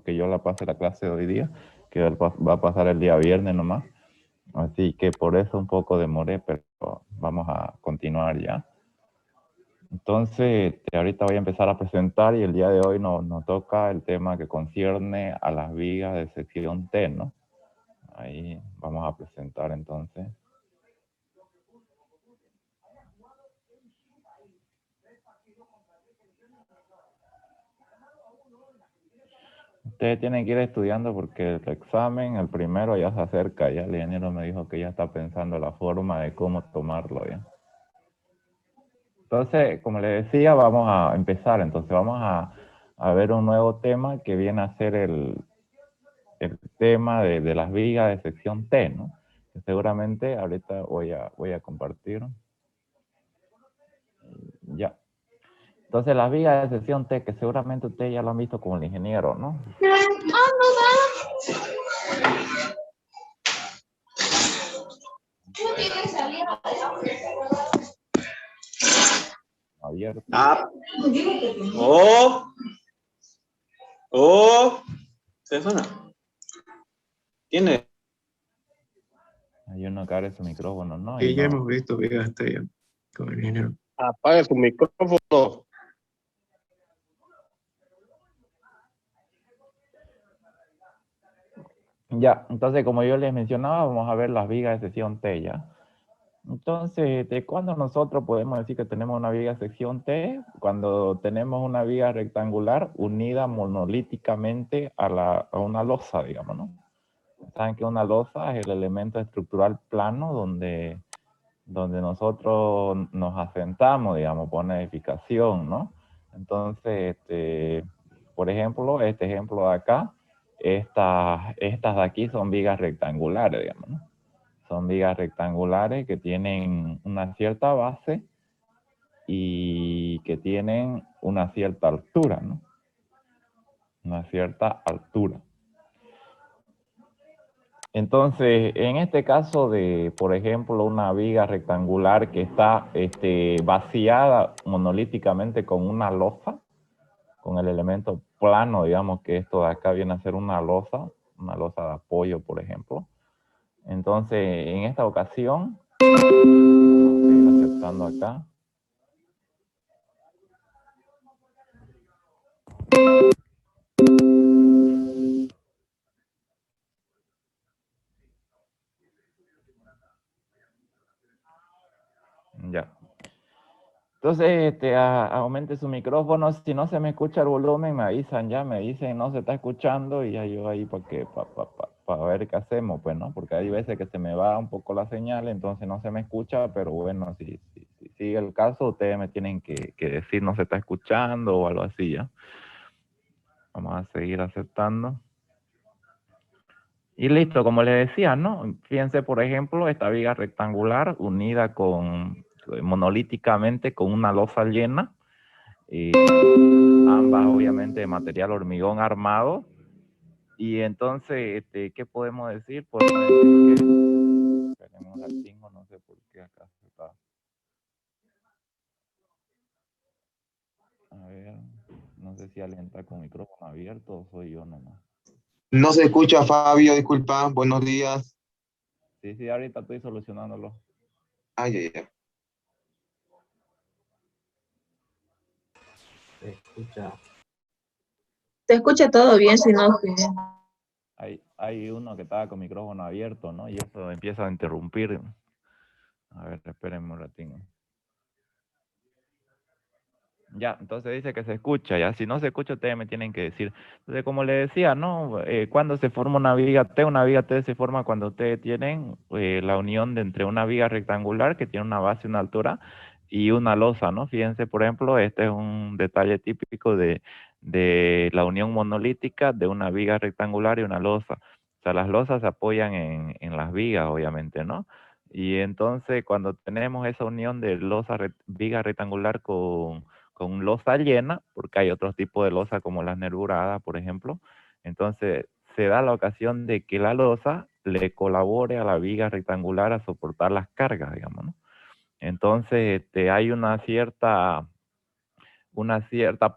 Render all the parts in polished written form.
que yo la pase la clase de hoy día, que va a pasar el día viernes nomás. Así que por eso un poco demoré, pero vamos a continuar ya. Entonces, ahorita voy a empezar a presentar y el día de hoy nos toca el tema que concierne a las vigas de sección T, ¿no? Ahí vamos a presentar entonces. Ustedes tienen que ir estudiando porque el examen, el primero, ya se acerca. Ya el ingeniero me dijo que ya está pensando la forma de cómo tomarlo ya. Entonces, como le decía, vamos a empezar. Entonces, vamos a ver un nuevo tema que viene a ser el tema de las vigas de sección T, ¿no? Que seguramente ahorita voy a compartir. Ya. Entonces, las vigas de sección T, que seguramente ustedes ya lo han visto como el ingeniero, ¿no? Abierto. Persona. ¿Tiene? Hay uno que abre su micrófono, ¿no? Sí, Y ya no. hemos visto vigas ya con el ingeniero. Apaga su micrófono. Ya, entonces como yo les mencionaba, vamos a ver las vigas de sección T ya. Entonces, ¿de cuándo nosotros podemos decir que tenemos una viga de sección T? Cuando tenemos una viga rectangular unida monolíticamente a una losa, digamos, ¿no? Saben que una losa es el elemento estructural plano donde nosotros nos asentamos, digamos, por una edificación, ¿no? Entonces, por ejemplo, este ejemplo de acá, estas de aquí son vigas rectangulares, digamos, ¿no? Son vigas rectangulares que tienen una cierta base y que tienen una cierta altura, ¿no? Una cierta altura. Entonces, en este caso de, por ejemplo, una viga rectangular que está vaciada monolíticamente con una losa, con el elemento plano, digamos que esto de acá viene a ser una losa de apoyo, por ejemplo. Entonces, en esta ocasión, estoy aceptando acá. Ya. Entonces, aumente su micrófono. Si no se me escucha el volumen, me avisan ya, me dicen no se está escuchando y ya yo ahí para ver qué hacemos, pues, ¿no? Porque hay veces que se me va un poco la señal, entonces no se me escucha, pero bueno, si sigue el caso, ustedes me tienen que decir no se está escuchando o algo así, ¿ya? Vamos a seguir aceptando. Y listo, como les decía, ¿no? Fíjense, por ejemplo, esta viga rectangular unida monolíticamente con una losa llena, ambas obviamente de material hormigón armado. Y entonces, ¿qué podemos decir? Podemos decir que tenemos un ratingo, no sé por qué acá se está. A ver, no sé si alguien está con micrófono abierto o soy yo nomás. No se escucha, Fabio, disculpa. Buenos días. Sí, ahorita estoy solucionándolo. Ay. Se escucha. Se escucha todo bien, si no, que... Hay uno que estaba con micrófono abierto, ¿no? Y eso empieza a interrumpir. A ver, espérenme un ratito. Ya, entonces dice que se escucha, ya. Si no se escucha, ustedes me tienen que decir. Entonces, como le decía, ¿no? Cuando se forma una viga T se forma cuando ustedes tienen la unión entre una viga rectangular que tiene una base, una altura, y una losa, ¿no? Fíjense, por ejemplo, este es un detalle típico de la unión monolítica de una viga rectangular y una losa. O sea, las losas se apoyan en las vigas, obviamente, ¿no? Y entonces, cuando tenemos esa unión de viga rectangular con losa llena, porque hay otros tipos de losa como las nervuradas, por ejemplo. Entonces, se da la ocasión de que la losa le colabore a la viga rectangular a soportar las cargas, digamos, ¿no? Entonces, hay una cierta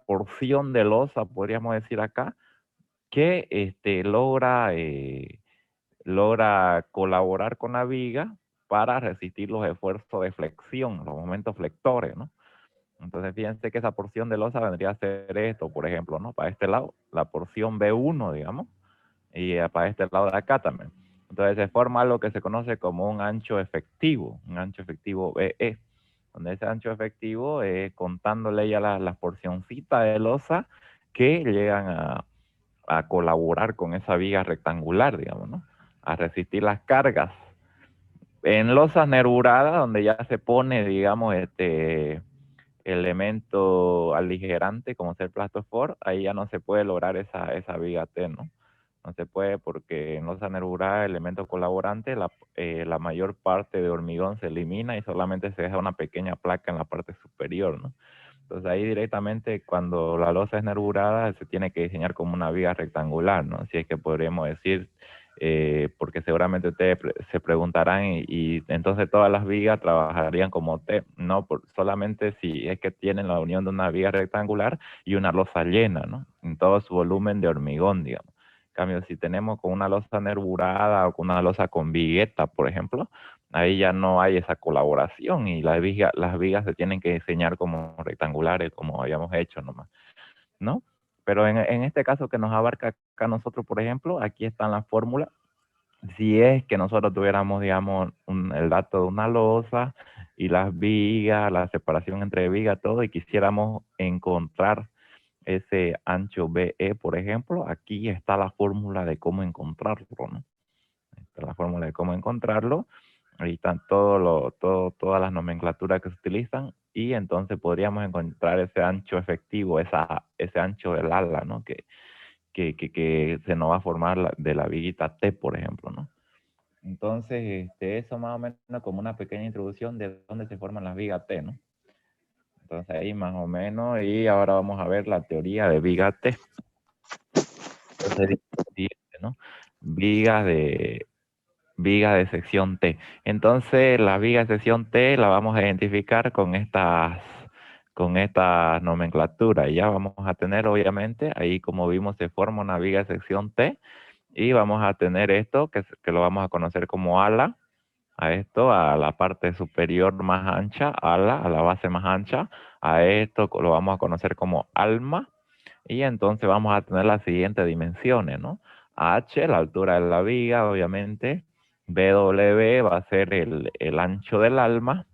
porción de losa, podríamos decir acá, que logra colaborar con la viga para resistir los esfuerzos de flexión, los momentos flectores, ¿no? Entonces, fíjense que esa porción de losa vendría a ser esto, por ejemplo, ¿no? Para este lado, la porción B1, digamos, y para este lado de acá también. Entonces, se forma lo que se conoce como un ancho efectivo BE, donde ese ancho efectivo es contándole ya las porcioncitas de losa que llegan a colaborar con esa viga rectangular, digamos, ¿no? A resistir las cargas. En losas nervuradas, donde ya se pone, digamos, elemento aligerante como ser plastofor, ahí ya no se puede lograr esa viga T, ¿no? No se puede porque en losa nervurada, elemento colaborante, la mayor parte de hormigón se elimina y solamente se deja una pequeña placa en la parte superior, ¿no? Entonces ahí directamente cuando la losa es nervurada se tiene que diseñar como una viga rectangular, ¿no? Si es que podríamos decir, porque seguramente ustedes se preguntarán y entonces todas las vigas trabajarían como T, no, solamente si es que tienen la unión de una viga rectangular y una losa llena, ¿no? En todo su volumen de hormigón, digamos. En cambio, si tenemos con una losa nervurada o con una losa con vigueta, por ejemplo, ahí ya no hay esa colaboración y las vigas se tienen que diseñar como rectangulares, como habíamos hecho nomás, ¿no? Pero en este caso que nos abarca acá nosotros, por ejemplo, aquí están las fórmulas. Si es que nosotros tuviéramos, digamos, el dato de una losa y las vigas, la separación entre vigas, todo, y quisiéramos encontrar ese ancho BE, por ejemplo, aquí está la fórmula de cómo encontrarlo, ¿no? Esta es la fórmula de cómo encontrarlo. Ahí están todas las nomenclaturas que se utilizan y entonces podríamos encontrar ese ancho efectivo, ese ancho del ala, ¿no? Que se nos va a formar de la viguita T, por ejemplo, ¿no? Entonces, eso más o menos como una pequeña introducción de dónde se forman las vigas T, ¿no? Entonces ahí más o menos, y ahora vamos a ver la teoría de viga T. Entonces, ¿no? Vigas de sección T. Entonces, la viga de sección T la vamos a identificar con esta nomenclatura. Y ya vamos a tener, obviamente, ahí como vimos, se forma una viga de sección T. Y vamos a tener esto, que lo vamos a conocer como ala, a la parte superior más ancha, ala, a la base más ancha. A esto lo vamos a conocer como alma. Y entonces vamos a tener las siguientes dimensiones, ¿no? H, la altura de la viga, obviamente. BW va a ser el ancho del alma.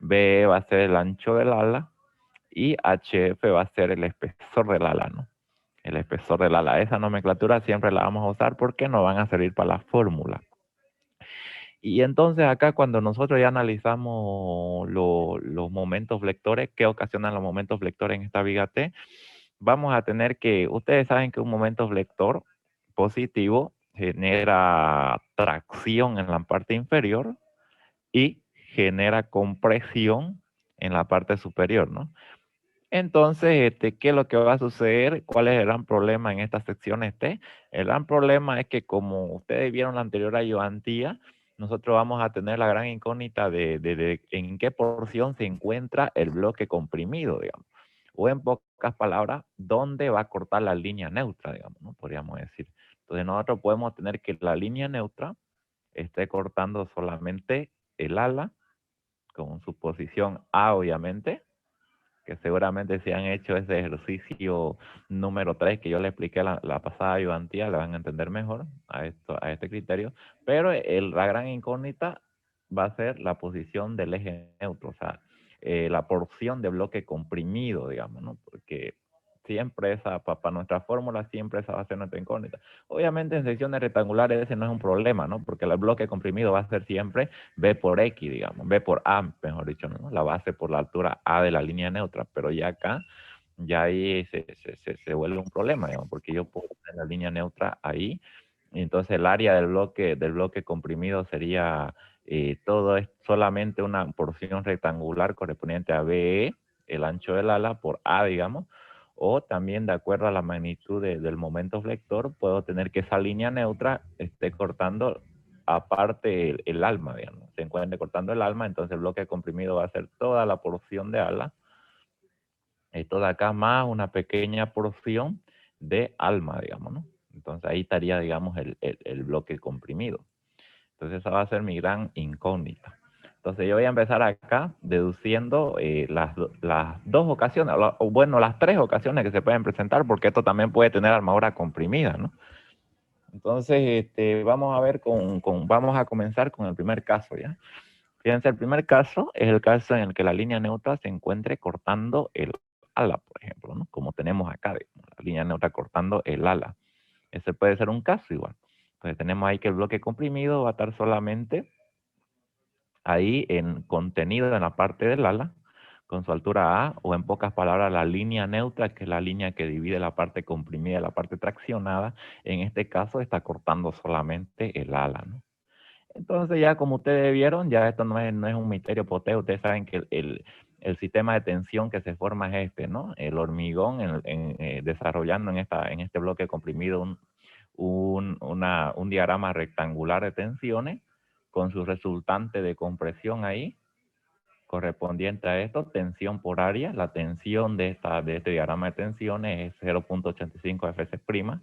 B va a ser el ancho del ala. Y HF va a ser el espesor del ala, ¿no? El espesor del ala. Esa nomenclatura siempre la vamos a usar porque nos van a servir para la fórmula. Y entonces acá cuando nosotros ya analizamos los momentos vectores, ¿qué ocasionan los momentos vectores en esta viga T? Vamos a tener que, ustedes saben que un momento vector positivo genera tracción en la parte inferior y genera compresión en la parte superior, ¿no? Entonces, ¿qué es lo que va a suceder? ¿Cuál es el gran problema en estas secciones T? El gran problema es que como ustedes vieron la anterior ayudantía, nosotros vamos a tener la gran incógnita de en qué porción se encuentra el bloque comprimido, digamos. O en pocas palabras, ¿dónde va a cortar la línea neutra, digamos, ¿no? Podríamos decir. Entonces nosotros podemos tener que la línea neutra esté cortando solamente el ala con su posición A, obviamente, que seguramente si han hecho ese ejercicio número 3 que yo le expliqué la pasada ayudantía, le van a entender mejor a este criterio, pero la gran incógnita va a ser la posición del eje neutro, o sea, la porción de bloque comprimido, digamos, ¿no? Porque siempre para nuestra fórmula, siempre esa va a ser nuestra incógnita. Obviamente en secciones rectangulares ese no es un problema, ¿no? Porque el bloque comprimido va a ser siempre B por X, digamos, B por A, mejor dicho, ¿no? La base por la altura A de la línea neutra, pero ya acá, ya ahí se vuelve un problema, digamos, porque yo puedo tener la línea neutra ahí, y entonces el área del bloque comprimido sería, todo es solamente una porción rectangular correspondiente a BE, el ancho del ala, por A, digamos, o también de acuerdo a la magnitud del momento flector, puedo tener que esa línea neutra esté cortando aparte el alma, digamos. Se encuentre cortando el alma, entonces el bloque comprimido va a ser toda la porción de ala, esto de acá más una pequeña porción de alma, digamos, ¿no? Entonces ahí estaría, digamos, el bloque comprimido. Entonces esa va a ser mi gran incógnita. Entonces yo voy a empezar acá deduciendo las dos ocasiones, o bueno, las tres ocasiones que se pueden presentar, porque esto también puede tener armadura comprimida, ¿no? Entonces, vamos a ver vamos a comenzar con el primer caso, ¿ya? Fíjense, el primer caso es el caso en el que la línea neutra se encuentre cortando el ala, por ejemplo, ¿no? Como tenemos acá, la línea neutra cortando el ala. Ese puede ser un caso igual. Entonces tenemos ahí que el bloque comprimido va a estar solamente ahí contenido en la parte del ala, con su altura A, o en pocas palabras, la línea neutra, que es la línea que divide la parte comprimida de la parte traccionada, en este caso está cortando solamente el ala, ¿no? Entonces ya como ustedes vieron, ya esto no es un misterio poteo, ustedes saben que el sistema de tensión que se forma es este, ¿no? El hormigón desarrollando en este bloque comprimido un diagrama rectangular de tensiones con su resultante de compresión ahí, correspondiente a esto, tensión por área. La tensión de este diagrama de tensiones es 0.85 Fs',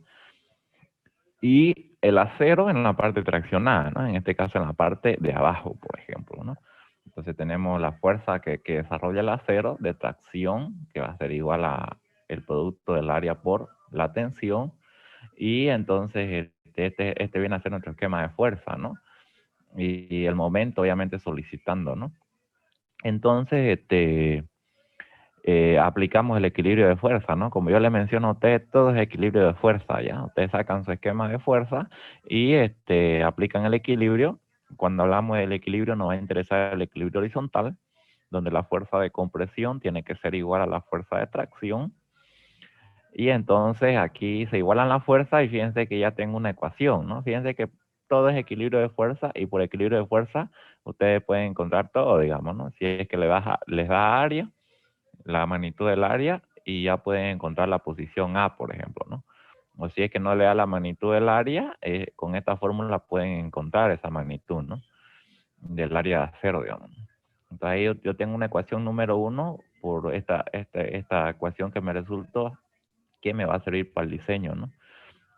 y el acero en la parte traccionada, ¿no? En este caso en la parte de abajo, por ejemplo, ¿no? Entonces tenemos la fuerza que desarrolla el acero de tracción, que va a ser igual a el producto del área por la tensión, y entonces este viene a ser nuestro esquema de fuerza, ¿no? Y el momento obviamente solicitando, ¿no? Entonces, aplicamos el equilibrio de fuerza, ¿no? Como yo le menciono a ustedes, todo es equilibrio de fuerza, ¿ya? Ustedes sacan su esquema de fuerza y aplican el equilibrio. Cuando hablamos del equilibrio nos va a interesar el equilibrio horizontal, donde la fuerza de compresión tiene que ser igual a la fuerza de tracción. Y entonces aquí se igualan las fuerzas y fíjense que ya tengo una ecuación, ¿no? Fíjense que todo es equilibrio de fuerza y por equilibrio de fuerza ustedes pueden encontrar todo, digamos, ¿no? Si es que les da área, la magnitud del área, y ya pueden encontrar la posición A, por ejemplo, ¿no? O si es que no le da la magnitud del área, con esta fórmula pueden encontrar esa magnitud, ¿no? Del área de acero, digamos. Entonces ahí yo tengo una ecuación número 1 por esta ecuación que me resultó que me va a servir para el diseño, ¿no?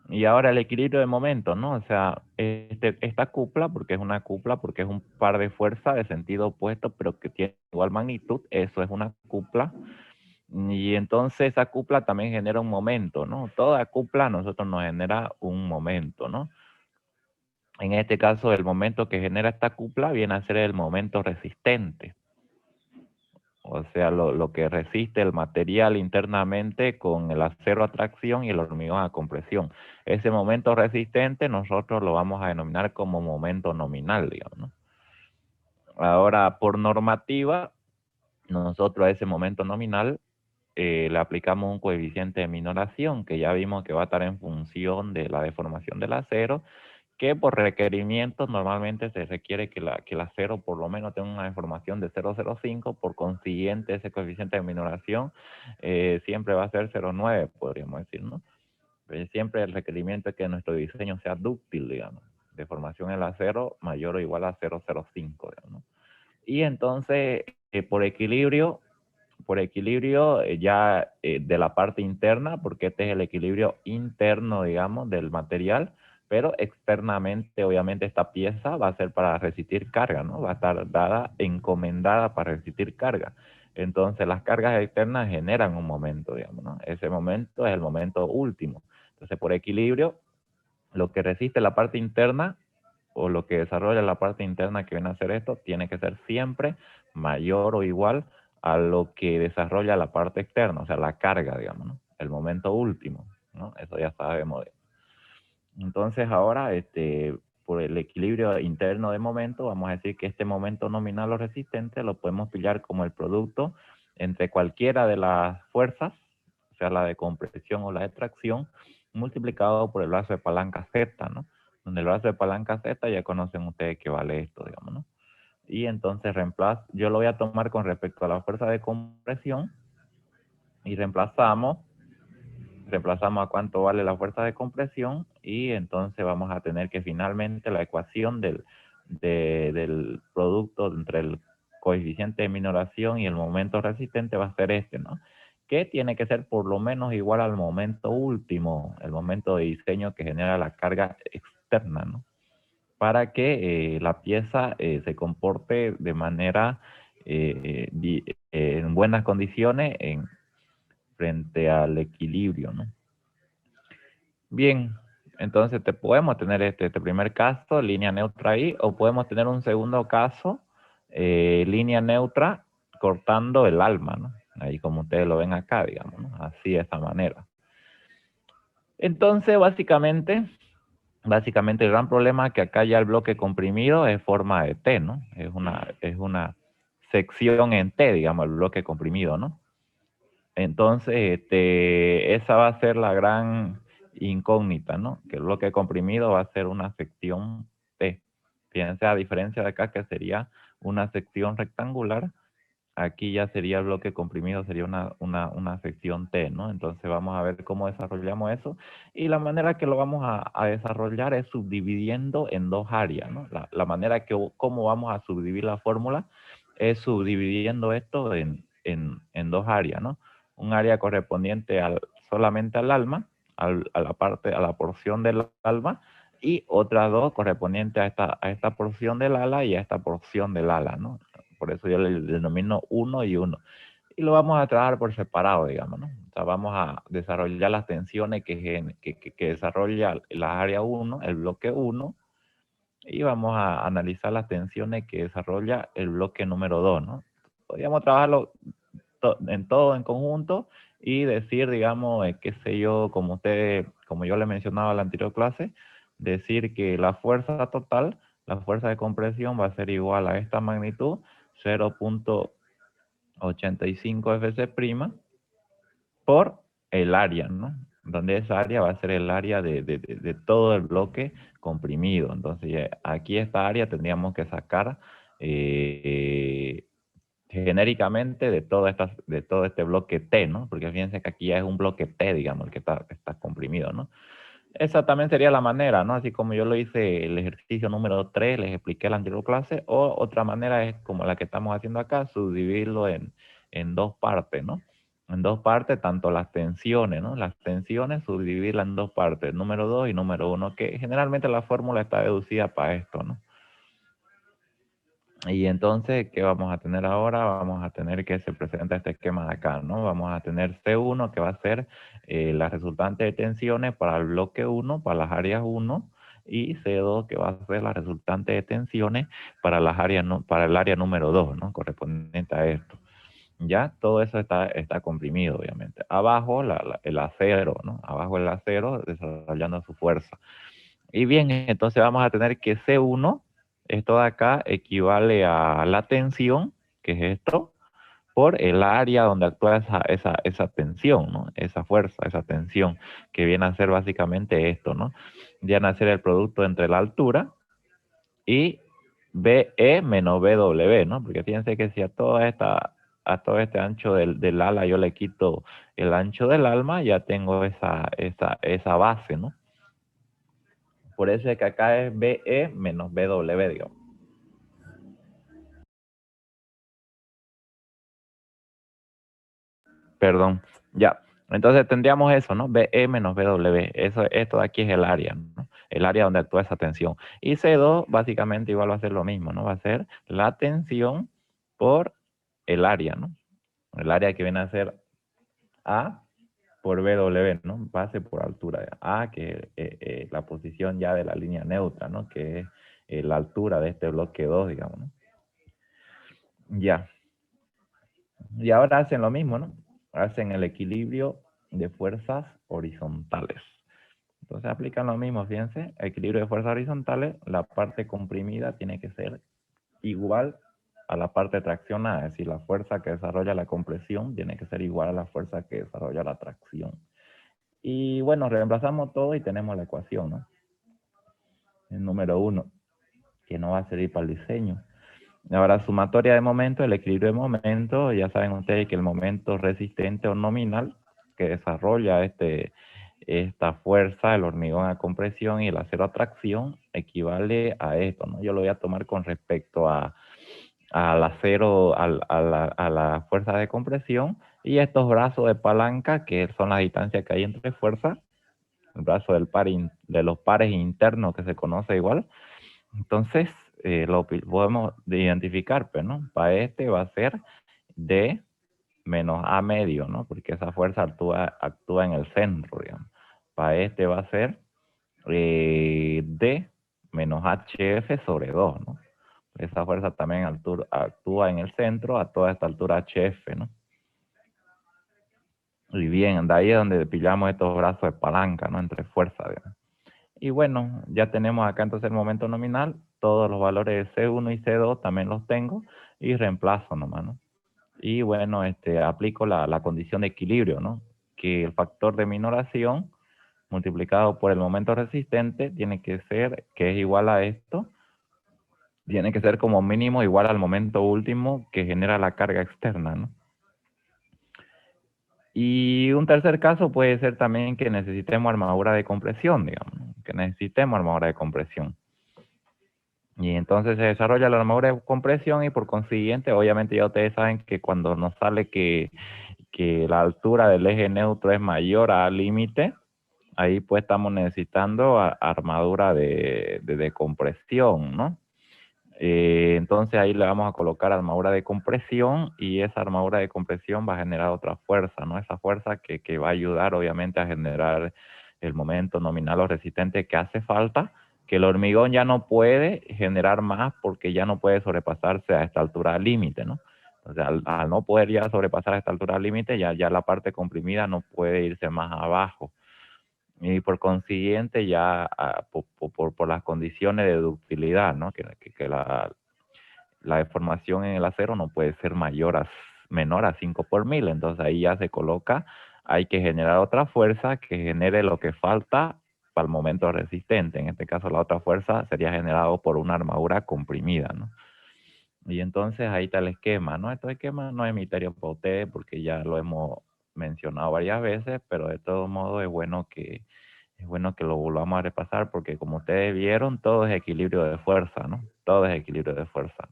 Y ahora el equilibrio de momento, ¿no? O sea, esta cupla, porque es una cupla, porque es un par de fuerzas de sentido opuesto, pero que tiene igual magnitud, eso es una cupla. Y entonces esa cupla también genera un momento, ¿no? Toda cupla a nosotros nos genera un momento, ¿no? En este caso, el momento que genera esta cupla viene a ser el momento resistente. O sea, lo que resiste el material internamente con el acero a tracción y el hormigón a compresión. Ese momento resistente nosotros lo vamos a denominar como momento nominal, digamos, ¿no? Ahora, por normativa, nosotros a ese momento nominal le aplicamos un coeficiente de minoración, que ya vimos que va a estar en función de la deformación del acero, que por requerimientos normalmente se requiere que el acero por lo menos tenga una deformación de 0,05, por consiguiente ese coeficiente de minoración siempre va a ser 0,9, podríamos decir, ¿no? Pero siempre el requerimiento es que nuestro diseño sea dúctil, digamos, deformación del acero mayor o igual a 0,05, digamos, ¿no? Y entonces, por equilibrio ya de la parte interna, porque este es el equilibrio interno, digamos, del material, pero externamente, obviamente, esta pieza va a ser para resistir carga, ¿no? Va a estar encomendada para resistir carga. Entonces, las cargas externas generan un momento, digamos, ¿no? Ese momento es el momento último. Entonces, por equilibrio, lo que resiste la parte interna o lo que desarrolla la parte interna que viene a hacer esto, tiene que ser siempre mayor o igual a lo que desarrolla la parte externa, o sea, la carga, digamos, ¿no? El momento último, ¿no? Eso ya sabemos. Entonces ahora, por el equilibrio interno de momento, vamos a decir que este momento nominal o resistente lo podemos pillar como el producto entre cualquiera de las fuerzas, o sea, la de compresión o la de tracción, multiplicado por el brazo de palanca Z, ¿no? Donde el brazo de palanca Z ya conocen ustedes que vale esto, digamos, ¿no? Y entonces yo lo voy a tomar con respecto a la fuerza de compresión y reemplazamos a cuánto vale la fuerza de compresión, y entonces vamos a tener que finalmente la ecuación del producto entre el coeficiente de minoración y el momento resistente va a ser ¿no? que tiene que ser por lo menos igual al momento último, el momento de diseño que genera la carga externa, ¿no? Para que la pieza se comporte de manera en buenas condiciones frente al equilibrio, ¿no? Bien, entonces podemos tener este primer caso, línea neutra ahí, o podemos tener un segundo caso, línea neutra cortando el alma, ¿no? Ahí como ustedes lo ven acá, digamos, ¿no? Así de esta manera. Entonces, básicamente el gran problema es que acá ya el bloque comprimido es forma de T, ¿no? Es una sección en T, digamos, el bloque comprimido, ¿no? Entonces, esa va a ser la gran incógnita, ¿no? Que el bloque comprimido va a ser una sección T. Fíjense, a diferencia de acá, que sería una sección rectangular, aquí ya sería el bloque comprimido, sería una sección T, ¿no? Entonces vamos a ver cómo desarrollamos eso. Y la manera que lo vamos a desarrollar es subdividiendo en dos áreas, ¿no? La manera cómo vamos a subdividir la fórmula es subdividiendo esto en dos áreas, ¿no? Un área correspondiente solamente al alma, a la porción del alma, y otras dos correspondientes a esta porción del ala y a esta porción del ala, ¿no? Por eso yo le denomino uno y uno. Y lo vamos a trabajar por separado, digamos, ¿no? O sea, vamos a desarrollar las tensiones que desarrolla la área 1, el bloque 1, y vamos a analizar las tensiones que desarrolla el bloque número 2, ¿no? Podríamos trabajarlo en todo en conjunto y decir, digamos, qué sé yo, como yo le mencionaba en la anterior clase, decir que la fuerza total, la fuerza de compresión va a ser igual a esta magnitud, 0.85 Fc' por el área, ¿no? Donde esa área va a ser el área de todo el bloque comprimido. Entonces, aquí esta área tendríamos que sacar genéricamente de todo este bloque T, ¿no? Porque fíjense que aquí ya es un bloque T, digamos, el que está comprimido, ¿no? Esa también sería la manera, ¿no? Así como yo lo hice el ejercicio número 3, les expliqué en la anterior clase, o otra manera es como la que estamos haciendo acá, subdividirlo en dos partes, ¿no? En dos partes, tanto las tensiones, ¿no? Las tensiones, subdividirlas en dos partes, número 2 y número 1, que generalmente la fórmula está deducida para esto, ¿no? Y entonces, ¿qué vamos a tener ahora? Vamos a tener que se presenta este esquema de acá, ¿no? Vamos a tener C1, que va a ser la resultante de tensiones para el bloque 1, para las áreas 1, y C2, que va a ser la resultante de tensiones para las áreas, para el área número 2, ¿no? Correspondiente a esto. Ya, todo eso está comprimido, obviamente. Abajo, el acero, ¿no? Abajo el acero desarrollando su fuerza. Y bien, entonces vamos a tener que C1, esto de acá, equivale a la tensión, que es esto, por el área donde actúa esa tensión, ¿no? Esa fuerza, esa tensión, que viene a ser básicamente esto, ¿no? Viene a ser el producto entre la altura y BE menos BW, ¿no? Porque fíjense que si a todo este ancho del ala yo le quito el ancho del alma, ya tengo esa base, ¿no? Por eso es que acá es BE menos BW, digamos. Perdón, ya. Entonces tendríamos eso, ¿no? BE menos BW. Esto de aquí es el área, ¿no? El área donde actúa esa tensión. Y C2 básicamente igual va a ser lo mismo, ¿no? Va a ser la tensión por el área, ¿no? El área que viene a ser A por BW, ¿no? Base por altura. A, que es la posición ya de la línea neutra, ¿no? Que es la altura de este bloque 2, digamos, ¿no? Ya. Y ahora hacen lo mismo, ¿no? Hacen el equilibrio de fuerzas horizontales. Entonces aplican lo mismo, fíjense, equilibrio de fuerzas horizontales, la parte comprimida tiene que ser igual a la parte traccionada, es decir, la fuerza que desarrolla la compresión tiene que ser igual a la fuerza que desarrolla la tracción. Y bueno, reemplazamos todo y tenemos la ecuación, ¿no? El número 1, que no va a servir para el diseño. Ahora, sumatoria de momento, el equilibrio de momento, ya saben ustedes que el momento resistente o nominal que desarrolla esta fuerza, el hormigón a compresión y el acero a tracción, equivale a esto, ¿no? Yo lo voy a tomar con respecto a al acero, a la fuerza de compresión, y estos brazos de palanca, que son las distancias que hay entre fuerzas, el brazo de los pares internos que se conoce igual. Entonces, lo podemos identificar, pues, ¿no? Para este va a ser D menos A medio, ¿no? Porque esa fuerza actúa en el centro, digamos. Para este va a ser D menos HF sobre 2, ¿no? Esa fuerza también actúa en el centro a toda esta altura HF, ¿no? Y bien, de ahí es donde pillamos estos brazos de palanca, ¿no? Entre fuerzas, digamos. Y bueno, ya tenemos acá entonces el momento nominal, todos los valores de C1 y C2 también los tengo, y reemplazo nomás, ¿no? Y bueno, aplico la condición de equilibrio, ¿no? Que el factor de minoración multiplicado por el momento resistente tiene que ser, que es igual a esto, tiene que ser como mínimo igual al momento último que genera la carga externa, ¿no? Y un tercer caso puede ser también que necesitemos armadura de compresión, digamos, ¿no? Que necesitemos armadura de compresión. Y entonces se desarrolla la armadura de compresión y por consiguiente, obviamente ya ustedes saben que cuando nos sale que la altura del eje neutro es mayor al límite, ahí pues estamos necesitando armadura de compresión, ¿no? Entonces ahí le vamos a colocar armadura de compresión y esa armadura de compresión va a generar otra fuerza, ¿no? Esa fuerza que va a ayudar obviamente a generar el momento nominal o resistente que hace falta, que el hormigón ya no puede generar más porque ya no puede sobrepasarse a esta altura límite, ¿no? Entonces al no poder ya sobrepasar a esta altura límite, ya la parte comprimida no puede irse más abajo. Y por consiguiente ya por las condiciones de ductilidad, ¿no? Que la deformación en el acero no puede ser menor a 5 por mil, entonces ahí ya se coloca, hay que generar otra fuerza que genere lo que falta para el momento resistente. En este caso la otra fuerza sería generado por una armadura comprimida, ¿no? Y entonces ahí está el esquema, ¿no? Este esquema no es misterio para ustedes porque ya lo hemos mencionado varias veces, pero de todos modos es bueno que lo volvamos a repasar porque como ustedes vieron, todo es equilibrio de fuerza, ¿no? Todo es equilibrio de fuerza.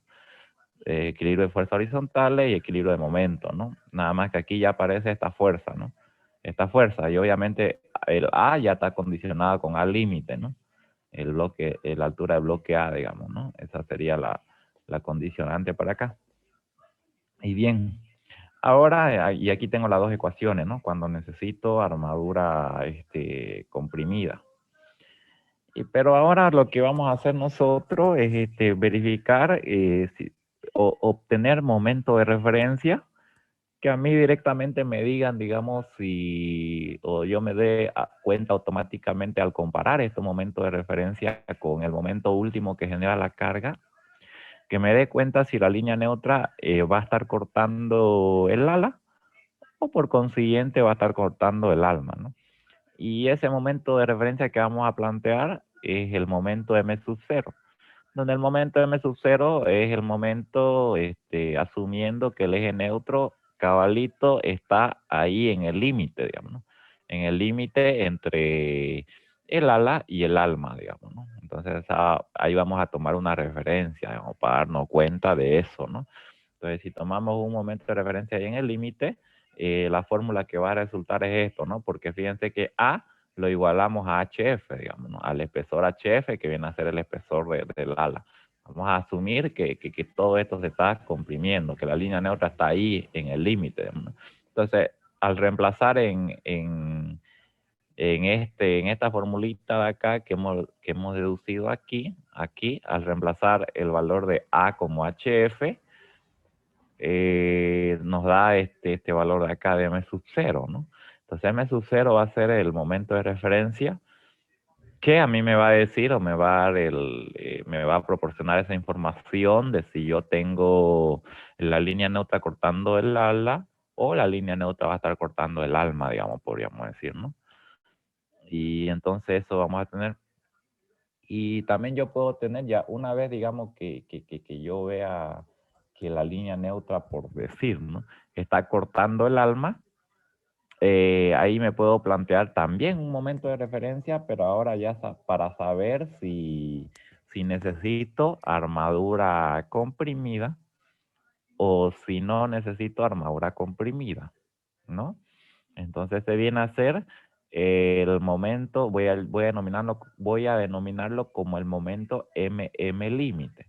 Equilibrio de fuerza horizontales y equilibrio de momento, ¿no? Nada más que aquí ya aparece esta fuerza, ¿no? Esta fuerza, y obviamente el A ya está condicionado con A límite, ¿no? El bloque, la altura del bloque A, digamos, ¿no? Esa sería la condicionante para acá. Y bien, ahora, y aquí tengo las dos ecuaciones, ¿no? Cuando necesito armadura comprimida. Pero ahora lo que vamos a hacer nosotros es verificar, obtener momento de referencia, que a mí directamente me digan, digamos, o yo me dé cuenta automáticamente al comparar estos momentos de referencia con el momento último que genera la carga, que me dé cuenta si la línea neutra va a estar cortando el ala o por consiguiente va a estar cortando el alma, ¿no? Y ese momento de referencia que vamos a plantear es el momento M sub 0, donde el momento M sub 0 es el momento asumiendo que el eje neutro cabalito está ahí en el límite, digamos, ¿no? En el límite entre el ala y el alma, digamos, ¿no? Entonces ahí vamos a tomar una referencia, digamos, para darnos cuenta de eso, ¿no? Entonces si tomamos un momento de referencia ahí en el límite, la fórmula que va a resultar es esto, ¿no? Porque fíjense que A lo igualamos a HF, digamos, ¿no? Al espesor HF, que viene a ser el espesor del ala. Vamos a asumir que todo esto se está comprimiendo, que la línea neutra está ahí en el límite, ¿no? Entonces, al reemplazar en esta formulita de acá que hemos deducido aquí, al reemplazar el valor de A como HF, nos da este valor de acá de M sub 0, ¿no? Entonces M sub 0 va a ser el momento de referencia que a mí me va a decir o me va a dar me va a proporcionar esa información de si yo tengo la línea neutra cortando el ala o la línea neutra va a estar cortando el alma, digamos, podríamos decir, ¿no? Y entonces eso vamos a tener. Y también yo puedo tener ya una vez, digamos, que yo vea que la línea neutra, por decir, ¿no? Está cortando el alma, ahí me puedo plantear también un momento de referencia, pero ahora ya para saber si necesito armadura comprimida o si no necesito armadura comprimida, ¿no? Entonces se viene a ser el momento, voy a denominarlo como el momento MM límite,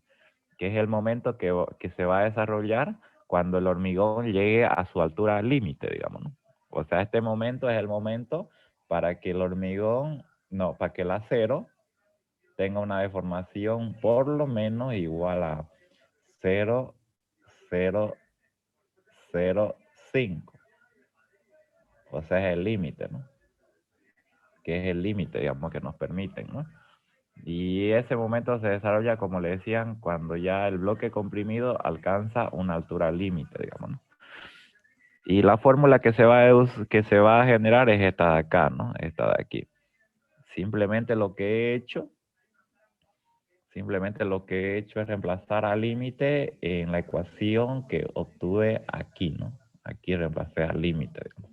que es el momento que se va a desarrollar cuando el hormigón llegue a su altura límite, digamos, ¿no? O sea, este momento es el momento para que el hormigón, no, para que el acero tenga una deformación por lo menos igual a 0,005. O sea, es el límite, ¿no? Que es el límite, digamos, que nos permiten, ¿no? Y ese momento se desarrolla, como le decían, cuando ya el bloque comprimido alcanza una altura límite, digamos, ¿no? Y la fórmula que se va a generar es esta de acá, ¿no? Esta de aquí. Simplemente lo que he hecho es reemplazar al límite en la ecuación que obtuve aquí, ¿no? Aquí reemplacé al límite, digamos,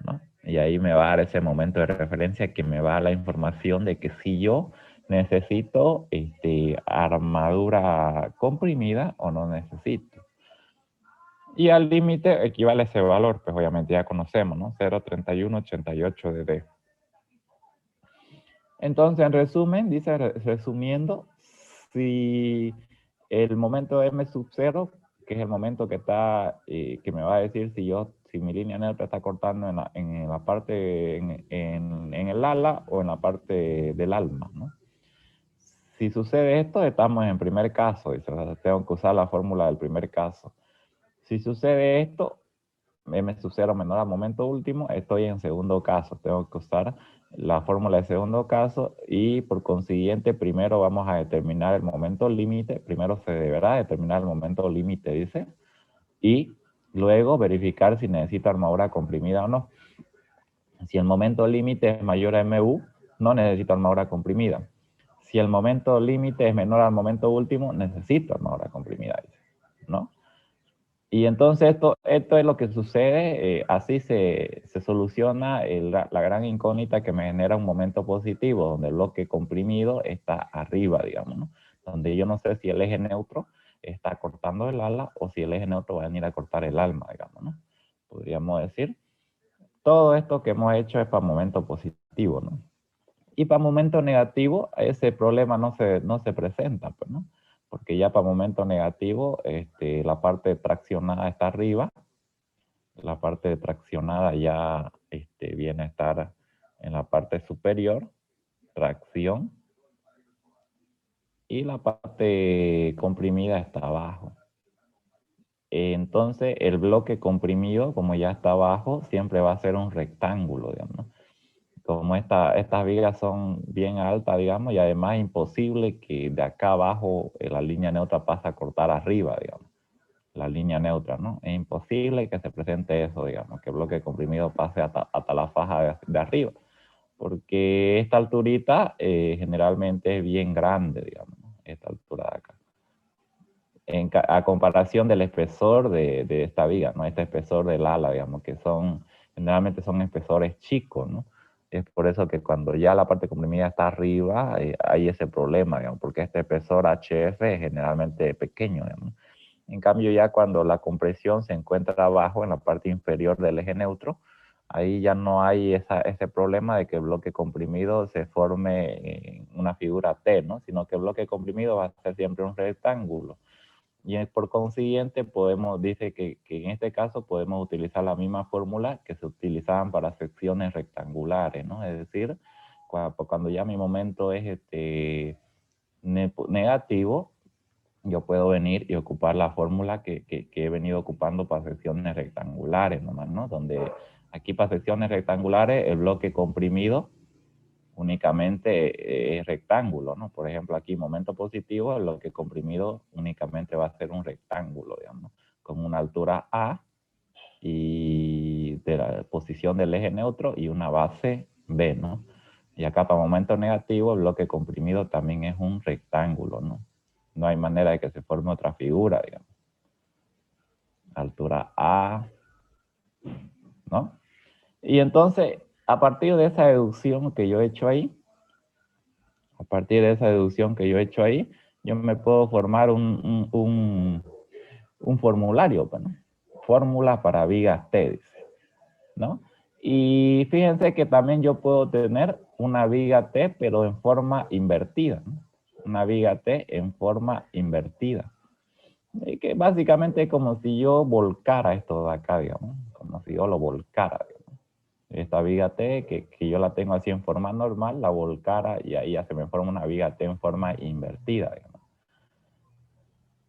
¿no? Y ahí me va a dar ese momento de referencia que me va a dar la información de que si yo necesito armadura comprimida o no necesito. Y al límite equivale ese valor, pues obviamente ya conocemos, ¿no? 0,3188 de D. Entonces, en resumen, dice, resumiendo, si el momento M sub 0, que es el momento que está, que me va a decir si mi línea neutra está cortando en la parte, en el ala o en la parte del alma, ¿no? Si sucede esto, estamos en primer caso, dice, tengo que usar la fórmula del primer caso. Si sucede esto, M sub 0 menor al momento último, estoy en segundo caso. Tengo que usar la fórmula de segundo caso y por consiguiente primero vamos a determinar el momento límite. Primero se deberá determinar el momento límite, dice, y luego verificar si necesito armadura comprimida o no. Si el momento límite es mayor a MU, no necesito armadura comprimida. Si el momento límite es menor al momento último, necesito armadura comprimida, ¿no? Y entonces esto es lo que sucede, así se soluciona la gran incógnita que me genera un momento positivo, donde el bloque comprimido está arriba, digamos, ¿no? Donde yo no sé si el eje neutro está cortando el ala o si el eje neutro va a venir a cortar el alma, digamos, ¿no? Podríamos decir. Todo esto que hemos hecho es para momento positivo, ¿no? Y para momento negativo, ese problema no se presenta, pues, ¿no? Porque ya para momento negativo, la parte traccionada está arriba, la parte traccionada ya viene a estar en la parte superior, tracción, y la parte comprimida está abajo. Entonces, el bloque comprimido, como ya está abajo, siempre va a ser un rectángulo, digamos, ¿no? Como estas vigas son bien altas, digamos, y además es imposible que de acá abajo la línea neutra pase a cortar arriba, digamos, la línea neutra, ¿no? Es imposible que se presente eso, digamos, que el bloque comprimido pase hasta la faja de arriba, porque esta alturita generalmente es bien grande, digamos, ¿no? Esta altura de acá. A comparación del espesor de esta viga, ¿no? Este espesor del ala, digamos, que generalmente son espesores chicos, ¿no? Es por eso que cuando ya la parte comprimida está arriba, hay ese problema, digamos, porque este espesor HF es generalmente pequeño, digamos. En cambio, ya cuando la compresión se encuentra abajo, en la parte inferior del eje neutro, ahí ya no hay ese problema de que el bloque comprimido se forme en una figura T, ¿no? Sino que el bloque comprimido va a ser siempre un rectángulo. Y por consiguiente dice que en este caso podemos utilizar la misma fórmula que se utilizaban para secciones rectangulares, ¿no? Es decir, cuando ya mi momento es negativo, yo puedo venir y ocupar la fórmula que he venido ocupando para secciones rectangulares nomás, ¿no? Donde aquí para secciones rectangulares el bloque comprimido únicamente es rectángulo, ¿no? Por ejemplo, aquí momento positivo, el bloque comprimido únicamente va a ser un rectángulo, digamos, con una altura A y de la posición del eje neutro y una base B, ¿no? Y acá para momento negativo, el bloque comprimido también es un rectángulo, ¿no? No hay manera de que se forme otra figura, digamos. Altura A, ¿no? Y entonces, a partir de esa deducción que yo he hecho ahí, yo me puedo formar un un formulario, pues, ¿no? Fórmula para vigas T, dice, ¿no? Y fíjense que también yo puedo tener una viga T, pero en forma invertida, ¿no? Una viga T en forma invertida. Y que básicamente es como si yo volcara esto de acá, digamos, como si yo lo volcara, digamos. Esta viga T, que yo la tengo así en forma normal, la volcara y ahí ya se me forma una viga T en forma invertida, digamos.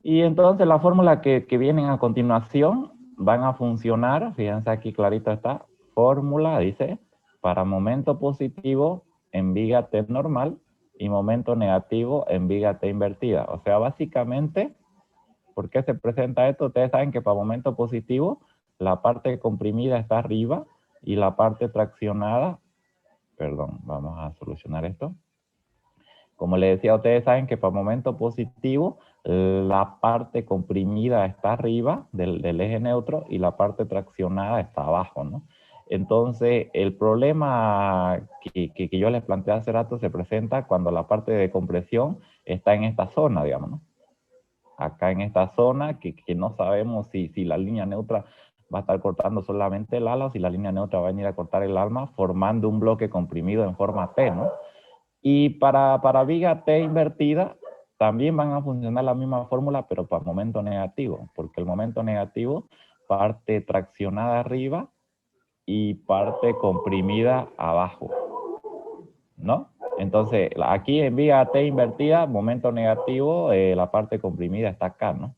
Y entonces la fórmula que vienen a continuación van a funcionar, fíjense aquí clarito está, fórmula, dice, para momento positivo en viga T normal y momento negativo en viga T invertida. O sea, básicamente, ¿por qué se presenta esto? Ustedes saben que para momento positivo la parte comprimida está arriba y la parte traccionada, perdón, vamos a solucionar esto. Como les decía, ustedes saben que para momento positivo la parte comprimida está arriba del eje neutro y la parte traccionada está abajo, ¿no? Entonces, el problema que yo les planteé hace rato se presenta cuando la parte de compresión está en esta zona, digamos, ¿no? Acá en esta zona que no sabemos si la línea neutra va a estar cortando solamente el ala o si la línea neutra va a venir a cortar el alma formando un bloque comprimido en forma T, ¿no? Y para viga T invertida también van a funcionar la misma fórmula, pero para momento negativo, porque el momento negativo parte traccionada arriba y parte comprimida abajo, ¿no? Entonces, aquí en viga T invertida, momento negativo, la parte comprimida está acá, ¿no?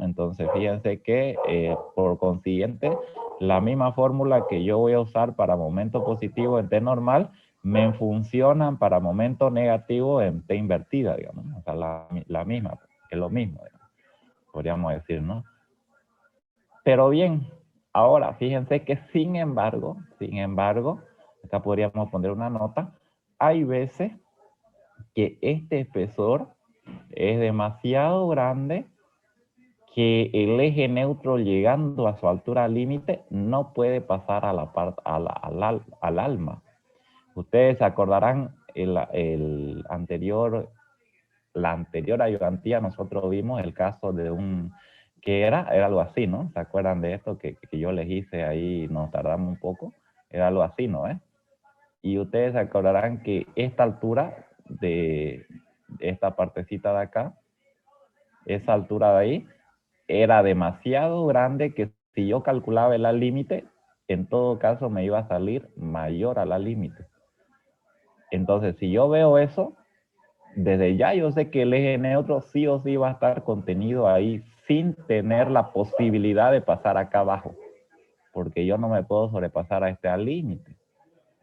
Entonces, fíjense que por consiguiente, la misma fórmula que yo voy a usar para momento positivo en T normal, me funcionan para momento negativo en T invertida, digamos. O sea, la misma, es lo mismo, digamos, podríamos decir, ¿no? Pero bien, ahora fíjense que sin embargo, acá podríamos poner una nota, hay veces que este espesor es demasiado grande que el eje neutro llegando a su altura límite no puede pasar a la parte al alma. Ustedes se acordarán la anterior ayudantía, nosotros vimos el caso de que era algo así, ¿no? ¿Se acuerdan de esto que yo les hice ahí, nos tardamos un poco? Era algo así, ¿no? Y ustedes se acordarán que esta altura de esta partecita de acá, esa altura de ahí, era demasiado grande que si yo calculaba el al límite, en todo caso me iba a salir mayor al al límite. Entonces, si yo veo eso, desde ya yo sé que el eje neutro sí o sí va a estar contenido ahí sin tener la posibilidad de pasar acá abajo, porque yo no me puedo sobrepasar a este al límite.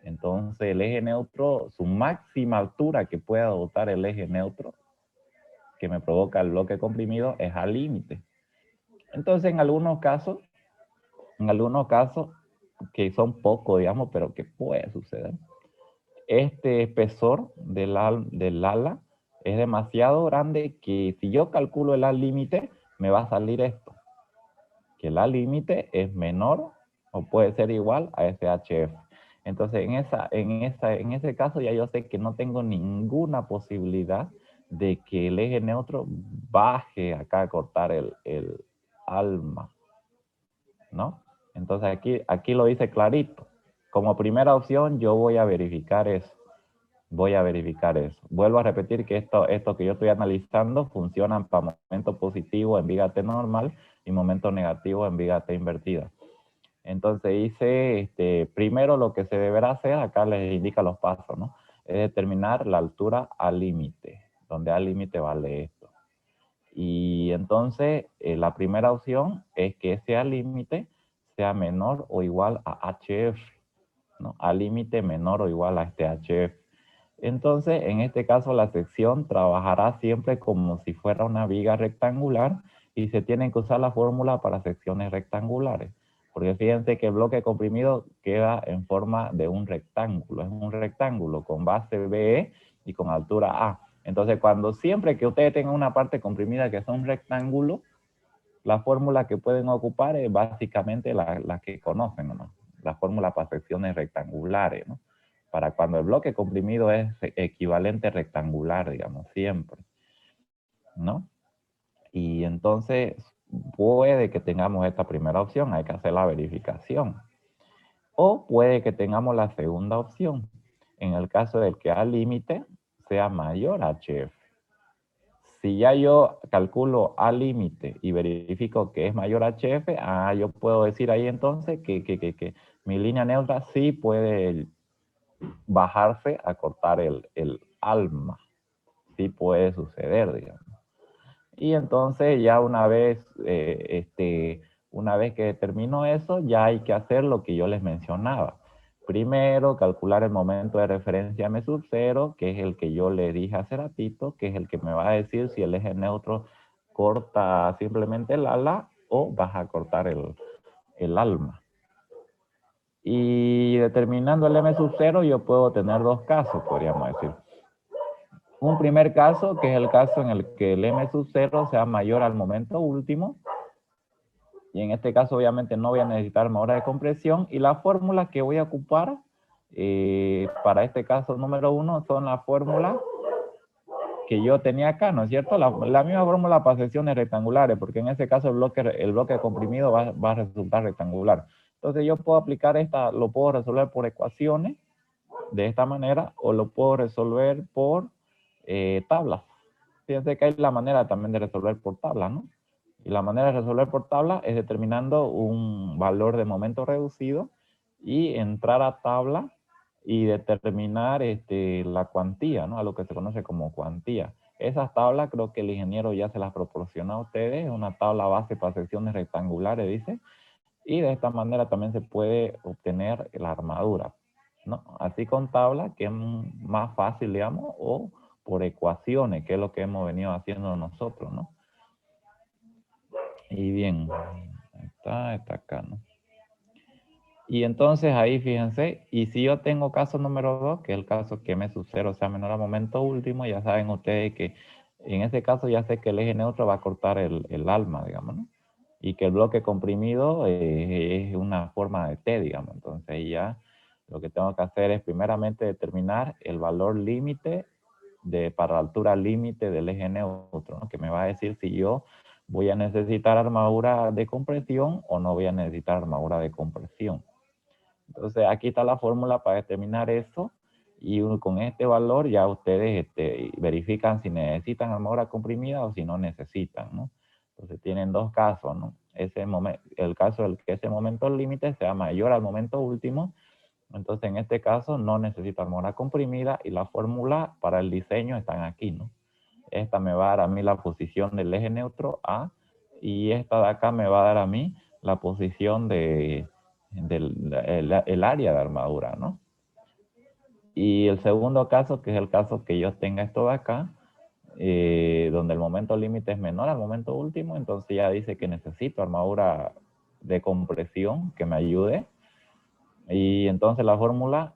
Entonces, el eje neutro, su máxima altura que pueda adoptar el eje neutro, que me provoca el bloque comprimido, es al límite. Entonces, en algunos casos, que son pocos, digamos, pero que puede suceder, este espesor del ala es demasiado grande que si yo calculo el al límite, me va a salir esto, que el al límite es menor o puede ser igual a SHF. Entonces, en ese caso ya yo sé que no tengo ninguna posibilidad de que el eje neutro baje acá a cortar el alma, ¿no? Entonces aquí lo dice clarito. Como primera opción yo voy a verificar eso. Vuelvo a repetir que esto que yo estoy analizando funcionan para momento positivo en viga T normal y momento negativo en viga T invertida. Entonces dice, primero lo que se deberá hacer, acá les indica los pasos, ¿no? Es determinar la altura al límite, donde al límite vale esto. Y entonces la primera opción es que ese al límite sea menor o igual a HF, ¿no? Al límite menor o igual a este HF. Entonces, en este caso, la sección trabajará siempre como si fuera una viga rectangular y se tiene que usar la fórmula para secciones rectangulares. Porque fíjense que el bloque comprimido queda en forma de un rectángulo. Es un rectángulo con base BE y con altura A. Entonces, siempre que ustedes tengan una parte comprimida que es un rectángulo, la fórmula que pueden ocupar es básicamente la que conocen, ¿no? La fórmula para secciones rectangulares, ¿no? Para cuando el bloque comprimido es equivalente rectangular, digamos, siempre, ¿no? Y entonces, puede que tengamos esta primera opción, hay que hacer la verificación. O puede que tengamos la segunda opción, en el caso del que A límite sea mayor a HF. Si ya yo calculo A límite y verifico que es mayor a HF, yo puedo decir ahí entonces que mi línea neutra sí puede bajarse a cortar el alma. Sí puede suceder, digamos. Y entonces ya una vez que determino eso, ya hay que hacer lo que yo les mencionaba. Primero, calcular el momento de referencia M sub 0, que es el que yo le dije hace ratito, que es el que me va a decir si el eje neutro corta simplemente el ala o vas a cortar el alma. Y determinando el M sub 0, yo puedo tener dos casos, podríamos decir. Un primer caso, que es el caso en el que el M sub 0 sea mayor al momento último. Y en este caso, obviamente, no voy a necesitar armadura de compresión. Y la fórmula que voy a ocupar para este caso número 1 son la fórmula que yo tenía acá, ¿no es cierto? La misma fórmula para secciones rectangulares, porque en este caso el bloque comprimido va a resultar rectangular. Entonces yo puedo aplicar esta, lo puedo resolver por ecuaciones de esta manera, o lo puedo resolver por tablas. Fíjense que hay la manera también de resolver por tabla, ¿no? Y la manera de resolver por tabla es determinando un valor de momento reducido y entrar a tabla y determinar la cuantía, ¿no? A lo que se conoce como cuantía. Esas tablas creo que el ingeniero ya se las proporciona a ustedes, una tabla base para secciones rectangulares, dice, y de esta manera también se puede obtener la armadura, ¿no? Así con tabla, que es más fácil, digamos, o por ecuaciones, que es lo que hemos venido haciendo nosotros, ¿no? Y bien, está acá, ¿no? Y entonces ahí fíjense, y si yo tengo caso número 2, que es el caso que M sub 0 sea menor al momento último, ya saben ustedes que en ese caso ya sé que el eje neutro va a cortar el alma, digamos, ¿no? Y que el bloque comprimido es una forma de T, digamos. Entonces ahí ya lo que tengo que hacer es primeramente determinar el valor límite para la altura límite del eje neutro, ¿no? Que me va a decir si yo voy a necesitar armadura de compresión o no voy a necesitar armadura de compresión. Entonces aquí está la fórmula para determinar eso, y con este valor ya ustedes verifican si necesitan armadura comprimida o si no necesitan, ¿no? Entonces tienen dos casos, ¿no? El caso del que ese momento límite sea mayor al momento último, entonces en este caso no necesito armadura comprimida, y la fórmula para el diseño están aquí, ¿no? Esta me va a dar a mí la posición del eje neutro A, y esta de acá me va a dar a mí la posición del área de armadura, ¿no? Y el segundo caso, que es el caso que yo tenga esto de acá, donde el momento límite es menor al momento último, entonces ya dice que necesito armadura de compresión que me ayude. Y entonces la fórmula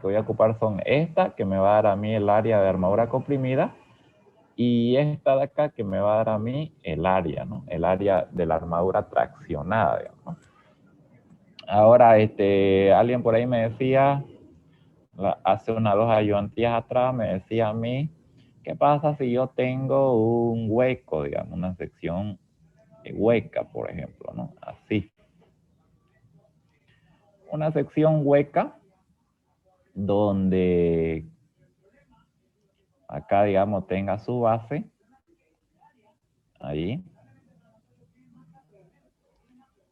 que voy a ocupar son esta, que me va a dar a mí el área de armadura comprimida, y esta de acá que me va a dar a mí el área, ¿no? El área de la armadura traccionada, digamos. Ahora, alguien por ahí me decía, hace unas 2 ayudantías atrás, me decía a mí, ¿qué pasa si yo tengo un hueco, digamos, una sección hueca, por ejemplo, ¿no? Así. Una sección hueca donde acá, digamos, tenga su base, ahí.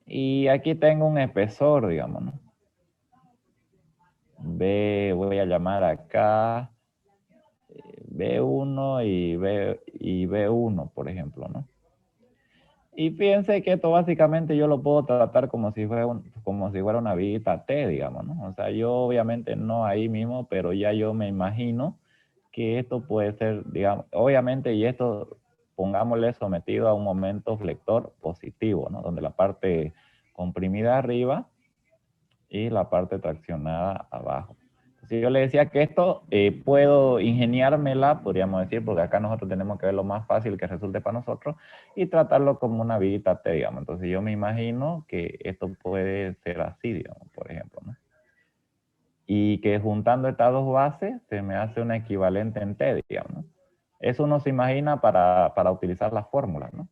Y aquí tengo un espesor, digamos, ¿no? Voy a llamar acá B1 y B1, por ejemplo, ¿no? Y fíjense que esto básicamente yo lo puedo tratar como si fuera una viguita T, digamos, ¿no? O sea, yo obviamente no ahí mismo, pero ya yo me imagino que esto puede ser, digamos, obviamente, y esto pongámosle sometido a un momento flector positivo, ¿no? Donde la parte comprimida arriba y la parte traccionada abajo. Si yo le decía que esto puedo ingeniármela, podríamos decir, porque acá nosotros tenemos que ver lo más fácil que resulte para nosotros y tratarlo como una viguita T, digamos. Entonces yo me imagino que esto puede ser así, digamos, por ejemplo, ¿no? Y que juntando estas dos bases se me hace una equivalente en T, digamos, ¿no? Eso uno se imagina para utilizar las fórmulas, ¿no?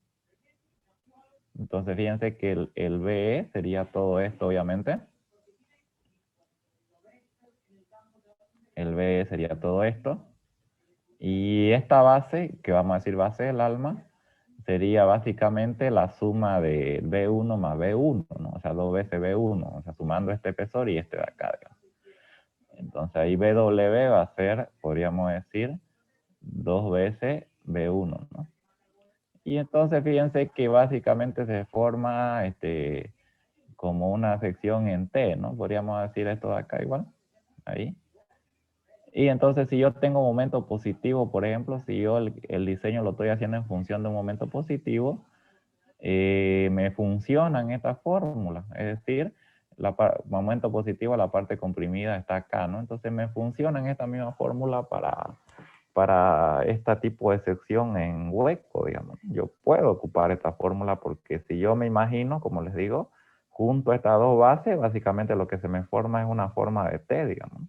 Entonces, fíjense que el BE sería todo esto, obviamente. El BE sería todo esto. Y esta base, que vamos a decir base del alma, sería básicamente la suma de B1 más B1, ¿no? O sea, 2 veces B1, o sea, sumando este espesor y este de acá, digamos. Entonces ahí BW va a ser, podríamos decir, 2 veces B1, ¿no? Y entonces fíjense que básicamente se forma como una sección en T, ¿no? Podríamos decir esto de acá igual, ahí. Y entonces si yo tengo momento positivo, por ejemplo, si yo el diseño lo estoy haciendo en función de un momento positivo, me funcionan estas fórmulas. Es decir, momento positivo, la parte comprimida está acá, ¿no? Entonces me funcionan esta misma fórmula para este tipo de sección en hueco, digamos. Yo puedo ocupar esta fórmula porque si yo me imagino, como les digo, junto a estas dos bases, básicamente lo que se me forma es una forma de T, digamos.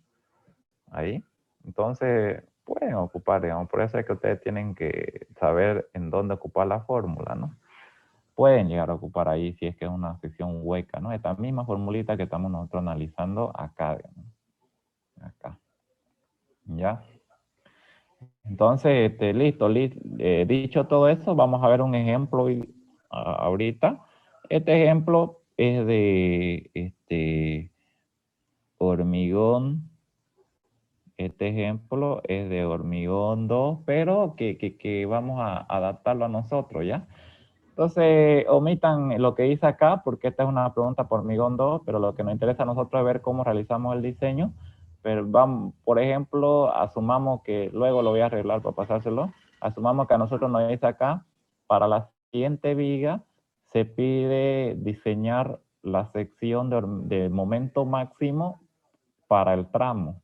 Ahí. Entonces, pueden ocupar, digamos. Por eso es que ustedes tienen que saber en dónde ocupar la fórmula, ¿no? Pueden llegar a ocupar ahí si es que es una sección hueca, ¿no? Esta misma formulita que estamos nosotros analizando acá, digamos. Acá. ¿Ya? Entonces, listo, dicho todo eso, vamos a ver un ejemplo ahorita. Este ejemplo es de hormigón. Este ejemplo es de hormigón 2, pero que vamos a adaptarlo a nosotros, ¿ya? Entonces, omitan lo que hice acá, porque esta es una pregunta por hormigón 2, pero lo que nos interesa a nosotros es ver cómo realizamos el diseño. Pero vamos, por ejemplo, asumamos que, luego lo voy a arreglar para pasárselo, asumamos que a nosotros nos dice acá, para la siguiente viga, se pide diseñar la sección de momento máximo para el tramo.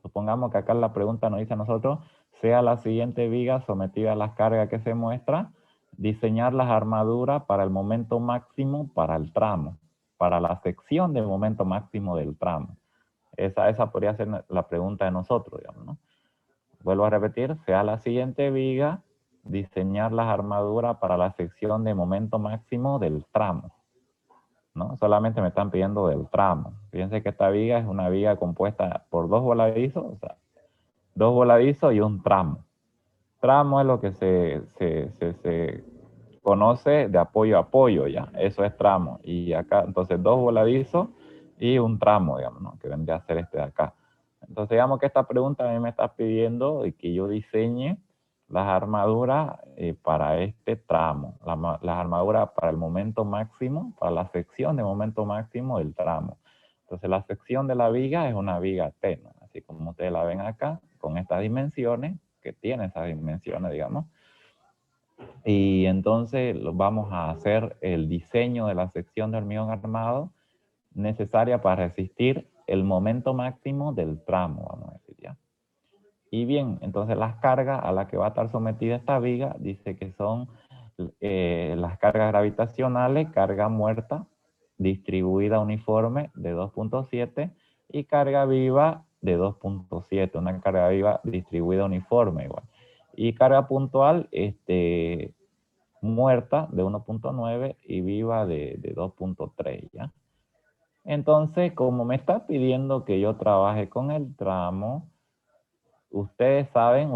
Supongamos que acá la pregunta nos dice a nosotros, sea la siguiente viga sometida a las cargas que se muestra, diseñar las armaduras para el momento máximo para el tramo, para la sección de momento máximo del tramo. Esa podría ser la pregunta de nosotros, digamos, ¿no? Vuelvo a repetir, sea la siguiente viga, diseñar las armaduras para la sección de momento máximo del tramo, ¿no? Solamente me están pidiendo del tramo. Fíjense que esta viga es una viga compuesta por dos voladizos, o sea, dos voladizos y un tramo. Tramo es lo que se conoce de apoyo a apoyo, ya. Eso es tramo. Y acá, entonces, dos voladizos y un tramo, digamos, ¿no? Que vendría a ser este de acá. Entonces, digamos que esta pregunta a mí me está pidiendo que yo diseñe las armaduras para este tramo. Las armaduras para el momento máximo, para la sección de momento máximo del tramo. Entonces, la sección de la viga es una viga T, ¿no? Así como ustedes la ven acá, con estas dimensiones, que tiene esas dimensiones, digamos. Y entonces vamos a hacer el diseño de la sección de hormigón armado necesaria para resistir el momento máximo del tramo, vamos a decir, ¿ya? Y bien, entonces las cargas a las que va a estar sometida esta viga, dice que son las cargas gravitacionales, carga muerta, distribuida uniforme de 2.7 y carga viva de 2.7, una carga viva distribuida uniforme igual. Y carga puntual, muerta de 1.9 y viva de 2.3, ¿ya? Entonces, como me está pidiendo que yo trabaje con el tramo, ustedes saben,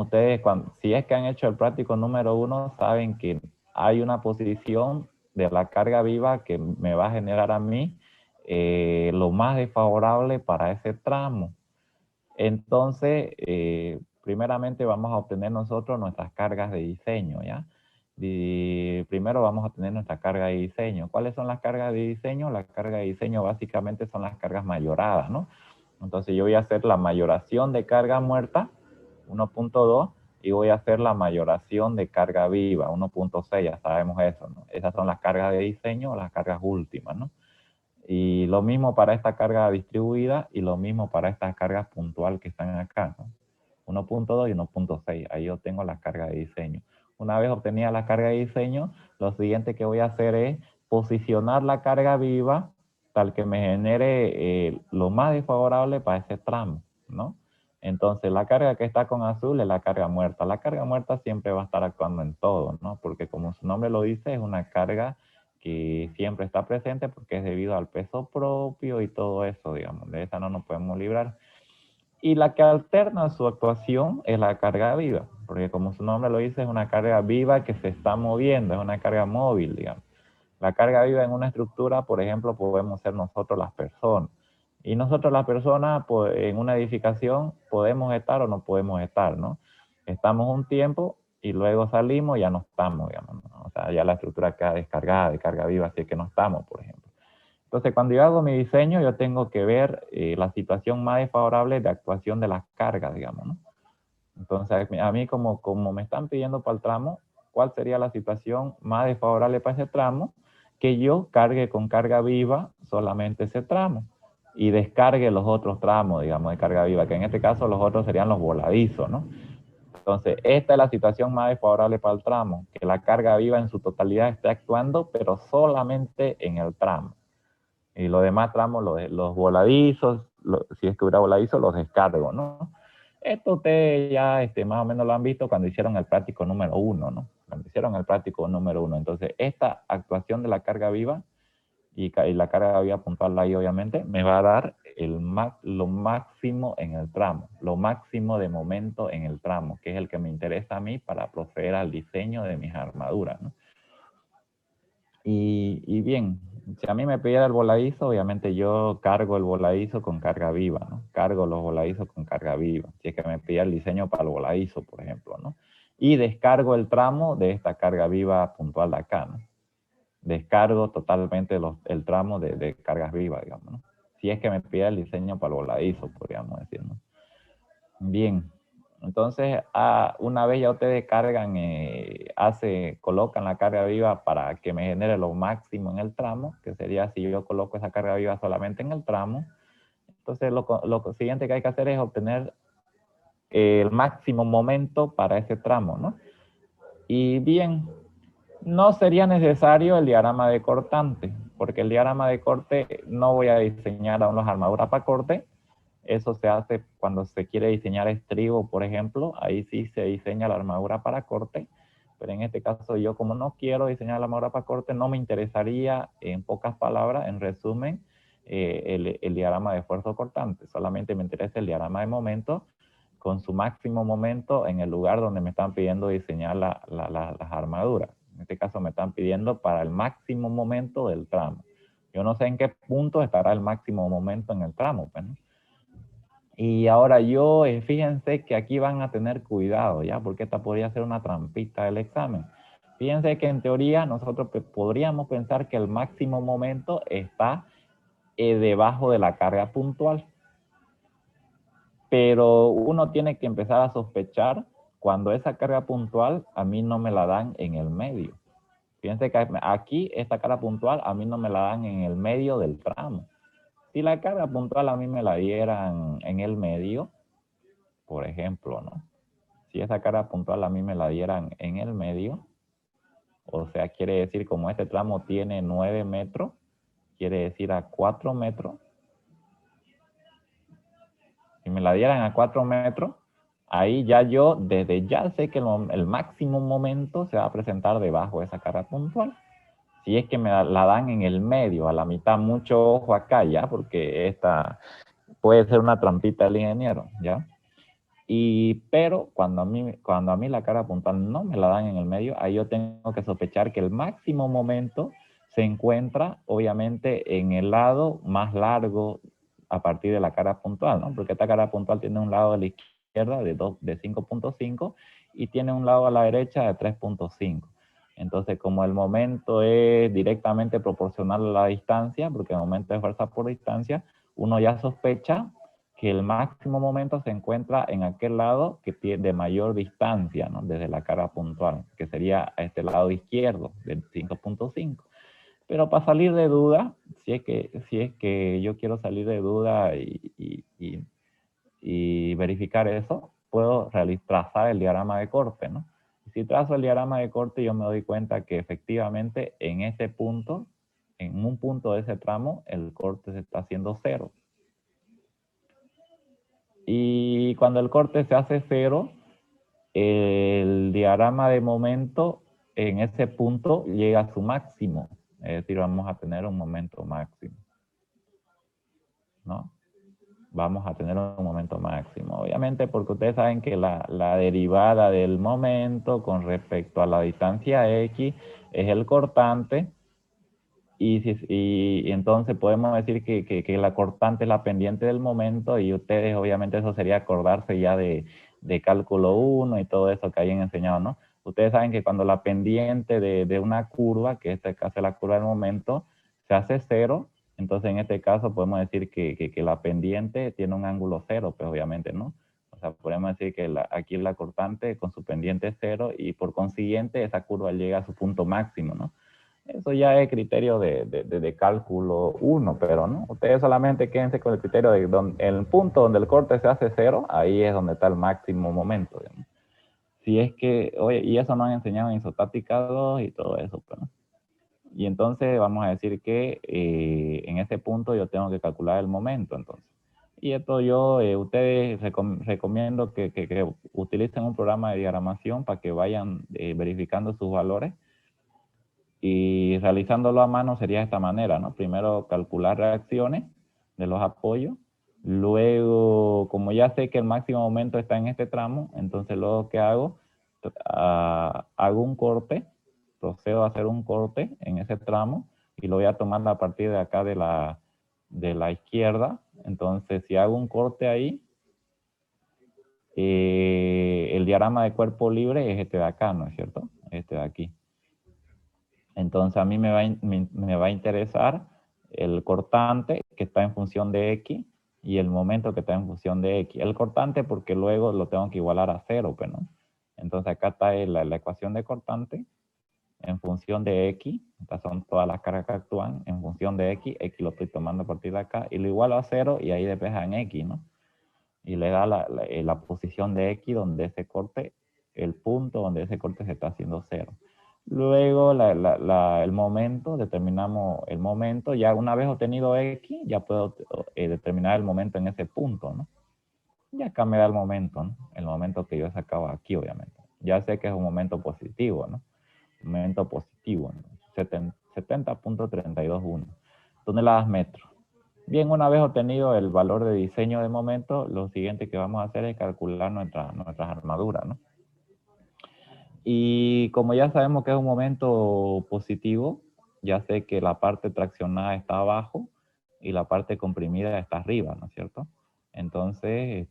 si es que han hecho el práctico número 1, saben que hay una posición de la carga viva que me va a generar a mí lo más desfavorable para ese tramo. Entonces, primeramente vamos a obtener nosotros nuestras cargas de diseño, ¿ya? Y primero vamos a tener nuestra carga de diseño. ¿Cuáles son las cargas de diseño? Las cargas de diseño básicamente son las cargas mayoradas, ¿no? Entonces yo voy a hacer la mayoración de carga muerta, 1.2, y voy a hacer la mayoración de carga viva, 1.6, ya sabemos eso, ¿no? Esas son las cargas de diseño, las cargas últimas, ¿no? Y lo mismo para esta carga distribuida y lo mismo para estas cargas puntual que están acá, ¿no? 1.2 y 1.6, ahí yo tengo la carga de diseño. Una vez obtenida la carga de diseño, lo siguiente que voy a hacer es posicionar la carga viva tal que me genere lo más desfavorable para ese tramo, ¿no? Entonces, la carga que está con azul es la carga muerta. La carga muerta siempre va a estar actuando en todo, ¿no? Porque como su nombre lo dice, es una carga que siempre está presente porque es debido al peso propio y todo eso, digamos. De esa no nos podemos librar. Y la que alterna su actuación es la carga viva, porque como su nombre lo dice, es una carga viva que se está moviendo, es una carga móvil, digamos. La carga viva en una estructura, por ejemplo, podemos ser nosotros las personas. Y nosotros las personas, pues, en una edificación, podemos estar o no podemos estar, ¿no? Estamos un tiempo y luego salimos y ya no estamos, digamos, ¿no? O sea, ya la estructura queda descargada de carga viva, así que no estamos, por ejemplo. Entonces, cuando yo hago mi diseño, yo tengo que ver la situación más desfavorable de actuación de las cargas, digamos, ¿no? Entonces, a mí como me están pidiendo para el tramo, ¿cuál sería la situación más desfavorable para ese tramo? Que yo cargue con carga viva solamente ese tramo y descargue los otros tramos, digamos, de carga viva, que en este caso los otros serían los voladizos, ¿no? Entonces, esta es la situación más desfavorable para el tramo, que la carga viva en su totalidad esté actuando, pero solamente en el tramo. Y los demás tramos, los voladizos, si es que hubiera voladizos, los descargo, ¿no? Esto ustedes ya más o menos lo han visto cuando hicieron el práctico número 1, ¿no? Cuando hicieron el práctico número 1. Entonces, esta actuación de la carga viva y la carga viva puntual ahí, obviamente, me va a dar lo máximo en el tramo, lo máximo de momento en el tramo, que es el que me interesa a mí para proceder al diseño de mis armaduras, ¿no? Y bien, si a mí me pidiera el voladizo, obviamente yo cargo el voladizo con carga viva, ¿no? Cargo los voladizos con carga viva. Si es que me pide el diseño para el voladizo, por ejemplo, ¿no? Y descargo el tramo de esta carga viva puntual de acá, ¿no? Descargo totalmente el tramo de cargas vivas, digamos, ¿no? Si es que me pide el diseño para el voladizo, podríamos decir, ¿no? Bien. Entonces, una vez ya ustedes cargan, colocan la carga viva para que me genere lo máximo en el tramo, que sería si yo coloco esa carga viva solamente en el tramo. Entonces, lo siguiente que hay que hacer es obtener el máximo momento para ese tramo, ¿no? Y bien, no sería necesario el diagrama de cortante, porque el diagrama de corte no voy a diseñar aún las armaduras para corte. Eso se hace cuando se quiere diseñar estribo, por ejemplo. Ahí sí se diseña la armadura para corte. Pero en este caso yo, como no quiero diseñar la armadura para corte, no me interesaría, en pocas palabras, en resumen, el diagrama de esfuerzo cortante. Solamente me interesa el diagrama de momento con su máximo momento en el lugar donde me están pidiendo diseñar las armaduras. En este caso me están pidiendo para el máximo momento del tramo. Yo no sé en qué punto estará el máximo momento en el tramo, pues, ¿no? Y ahora fíjense que aquí van a tener cuidado, ¿ya? Porque esta podría ser una trampita del examen. Fíjense que en teoría nosotros podríamos pensar que el máximo momento está debajo de la carga puntual. Pero uno tiene que empezar a sospechar cuando esa carga puntual a mí no me la dan en el medio. Fíjense que aquí esta carga puntual a mí no me la dan en el medio del tramo. Si la carga puntual a mí me la dieran en el medio, por ejemplo, ¿no? Si esa carga puntual a mí me la dieran en el medio, o sea, quiere decir como este tramo tiene 9 metros, quiere decir a 4 metros. Si me la dieran a 4 metros, ahí ya yo desde ya sé que el máximo momento se va a presentar debajo de esa carga puntual. Si es que me la dan en el medio, a la mitad, mucho ojo acá, ¿ya? Porque esta puede ser una trampita del ingeniero, ¿ya? Pero cuando a mí la carga puntual no me la dan en el medio, ahí yo tengo que sospechar que el máximo momento se encuentra, obviamente, en el lado más largo a partir de la carga puntual, ¿no? Porque esta carga puntual tiene un lado a la izquierda de 5.5 y tiene un lado a la derecha de 3.5. Entonces, como el momento es directamente proporcional a la distancia, porque el momento es fuerza por distancia, uno ya sospecha que el máximo momento se encuentra en aquel lado que tiene de mayor distancia, ¿no? Desde la carga puntual, que sería a este lado izquierdo, del 5.5. Pero para salir de duda, si es que yo quiero salir de duda y verificar eso, puedo trazar el diagrama de corte, ¿no? Si trazo el diagrama de corte, yo me doy cuenta que efectivamente en ese punto, en un punto de ese tramo, el corte se está haciendo 0. Y cuando el corte se hace 0, el diagrama de momento en ese punto llega a su máximo. Es decir, vamos a tener un momento máximo, ¿no? Vamos a tener un momento máximo. Obviamente porque ustedes saben que la derivada del momento con respecto a la distancia x es el cortante, y entonces podemos decir que la cortante es la pendiente del momento, y ustedes obviamente eso sería acordarse ya de cálculo 1 y todo eso que hayan enseñado, ¿no? Ustedes saben que cuando la pendiente de una curva, que en este caso es la curva del momento, se hace 0, entonces en este caso podemos decir que la pendiente tiene un ángulo 0, pues obviamente, ¿no? O sea, podemos decir que aquí la cortante con su pendiente es 0, y por consiguiente esa curva llega a su punto máximo, ¿no? Eso ya es criterio de cálculo 1, pero no, ustedes solamente quédense con el criterio de el punto donde el corte se hace 0, ahí es donde está el máximo momento, digamos. Si es que, oye, y eso nos han enseñado en isostática 2 y todo eso, pues, ¿no? Y entonces vamos a decir que en ese punto yo tengo que calcular el momento, entonces. Y esto yo, ustedes recomiendo que utilicen un programa de diagramación para que vayan verificando sus valores. Y realizándolo a mano sería de esta manera, ¿no? Primero calcular reacciones de los apoyos. Luego, como ya sé que el máximo momento está en este tramo, entonces luego que hago, hago un corte, procedo a hacer un corte en ese tramo y lo voy a tomar a partir de acá de la izquierda. Entonces, si hago un corte ahí, el diagrama de cuerpo libre es este de acá, ¿no es cierto? Este de aquí. Entonces a mí me va a interesar el cortante que está en función de X y el momento que está en función de X. El cortante porque luego lo tengo que igualar a 0, pues, ¿no? Entonces acá está la ecuación de cortante en función de X. Estas son todas las cargas que actúan en función de X. X lo estoy tomando a partir de acá y lo igualo a 0 y ahí despeja en X, ¿no? Y le da la posición de X donde ese corte, el punto donde ese corte se está haciendo 0. Luego el momento, determinamos el momento, ya una vez obtenido X, ya puedo determinar el momento en ese punto, ¿no? Y acá me da el momento, ¿no? El momento que yo he sacado aquí, obviamente. Ya sé que es un momento positivo, ¿no? Un momento positivo, ¿no? 70.321 toneladas metros. Bien, una vez obtenido el valor de diseño de momento, lo siguiente que vamos a hacer es calcular nuestras armaduras, ¿no? Y como ya sabemos que es un momento positivo, ya sé que la parte traccionada está abajo y la parte comprimida está arriba, ¿no es cierto? Entonces,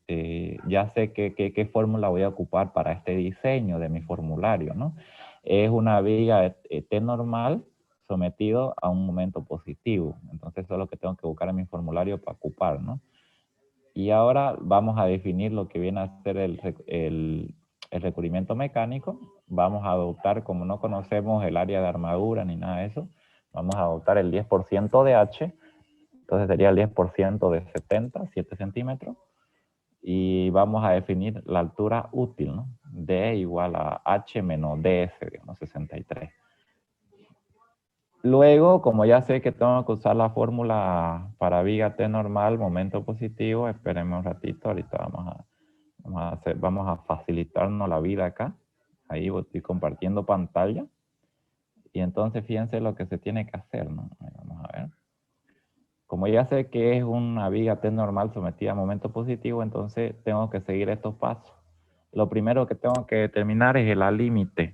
ya sé qué fórmula voy a ocupar para este diseño de mi formulario, ¿no? Es una viga T normal sometido a un momento positivo. Entonces, eso es lo que tengo que buscar en mi formulario para ocupar, ¿no? Y ahora vamos a definir lo que viene a ser el recubrimiento mecánico. Vamos a adoptar, como no conocemos el área de armadura ni nada de eso, vamos a adoptar el 10% de H. Entonces sería el 10% de 70, 7 centímetros. Y vamos a definir la altura útil, ¿no? D igual a H menos DS, digamos, 63. Luego, como ya sé que tengo que usar la fórmula para viga T normal, momento positivo, esperemos un ratito, ahorita vamos a facilitarnos la vida acá. Ahí estoy compartiendo pantalla. Y entonces fíjense lo que se tiene que hacer, ¿no? Vamos a ver. Como ya sé que es una viga T normal sometida a momento positivo, entonces tengo que seguir estos pasos. Lo primero que tengo que determinar es el A límite.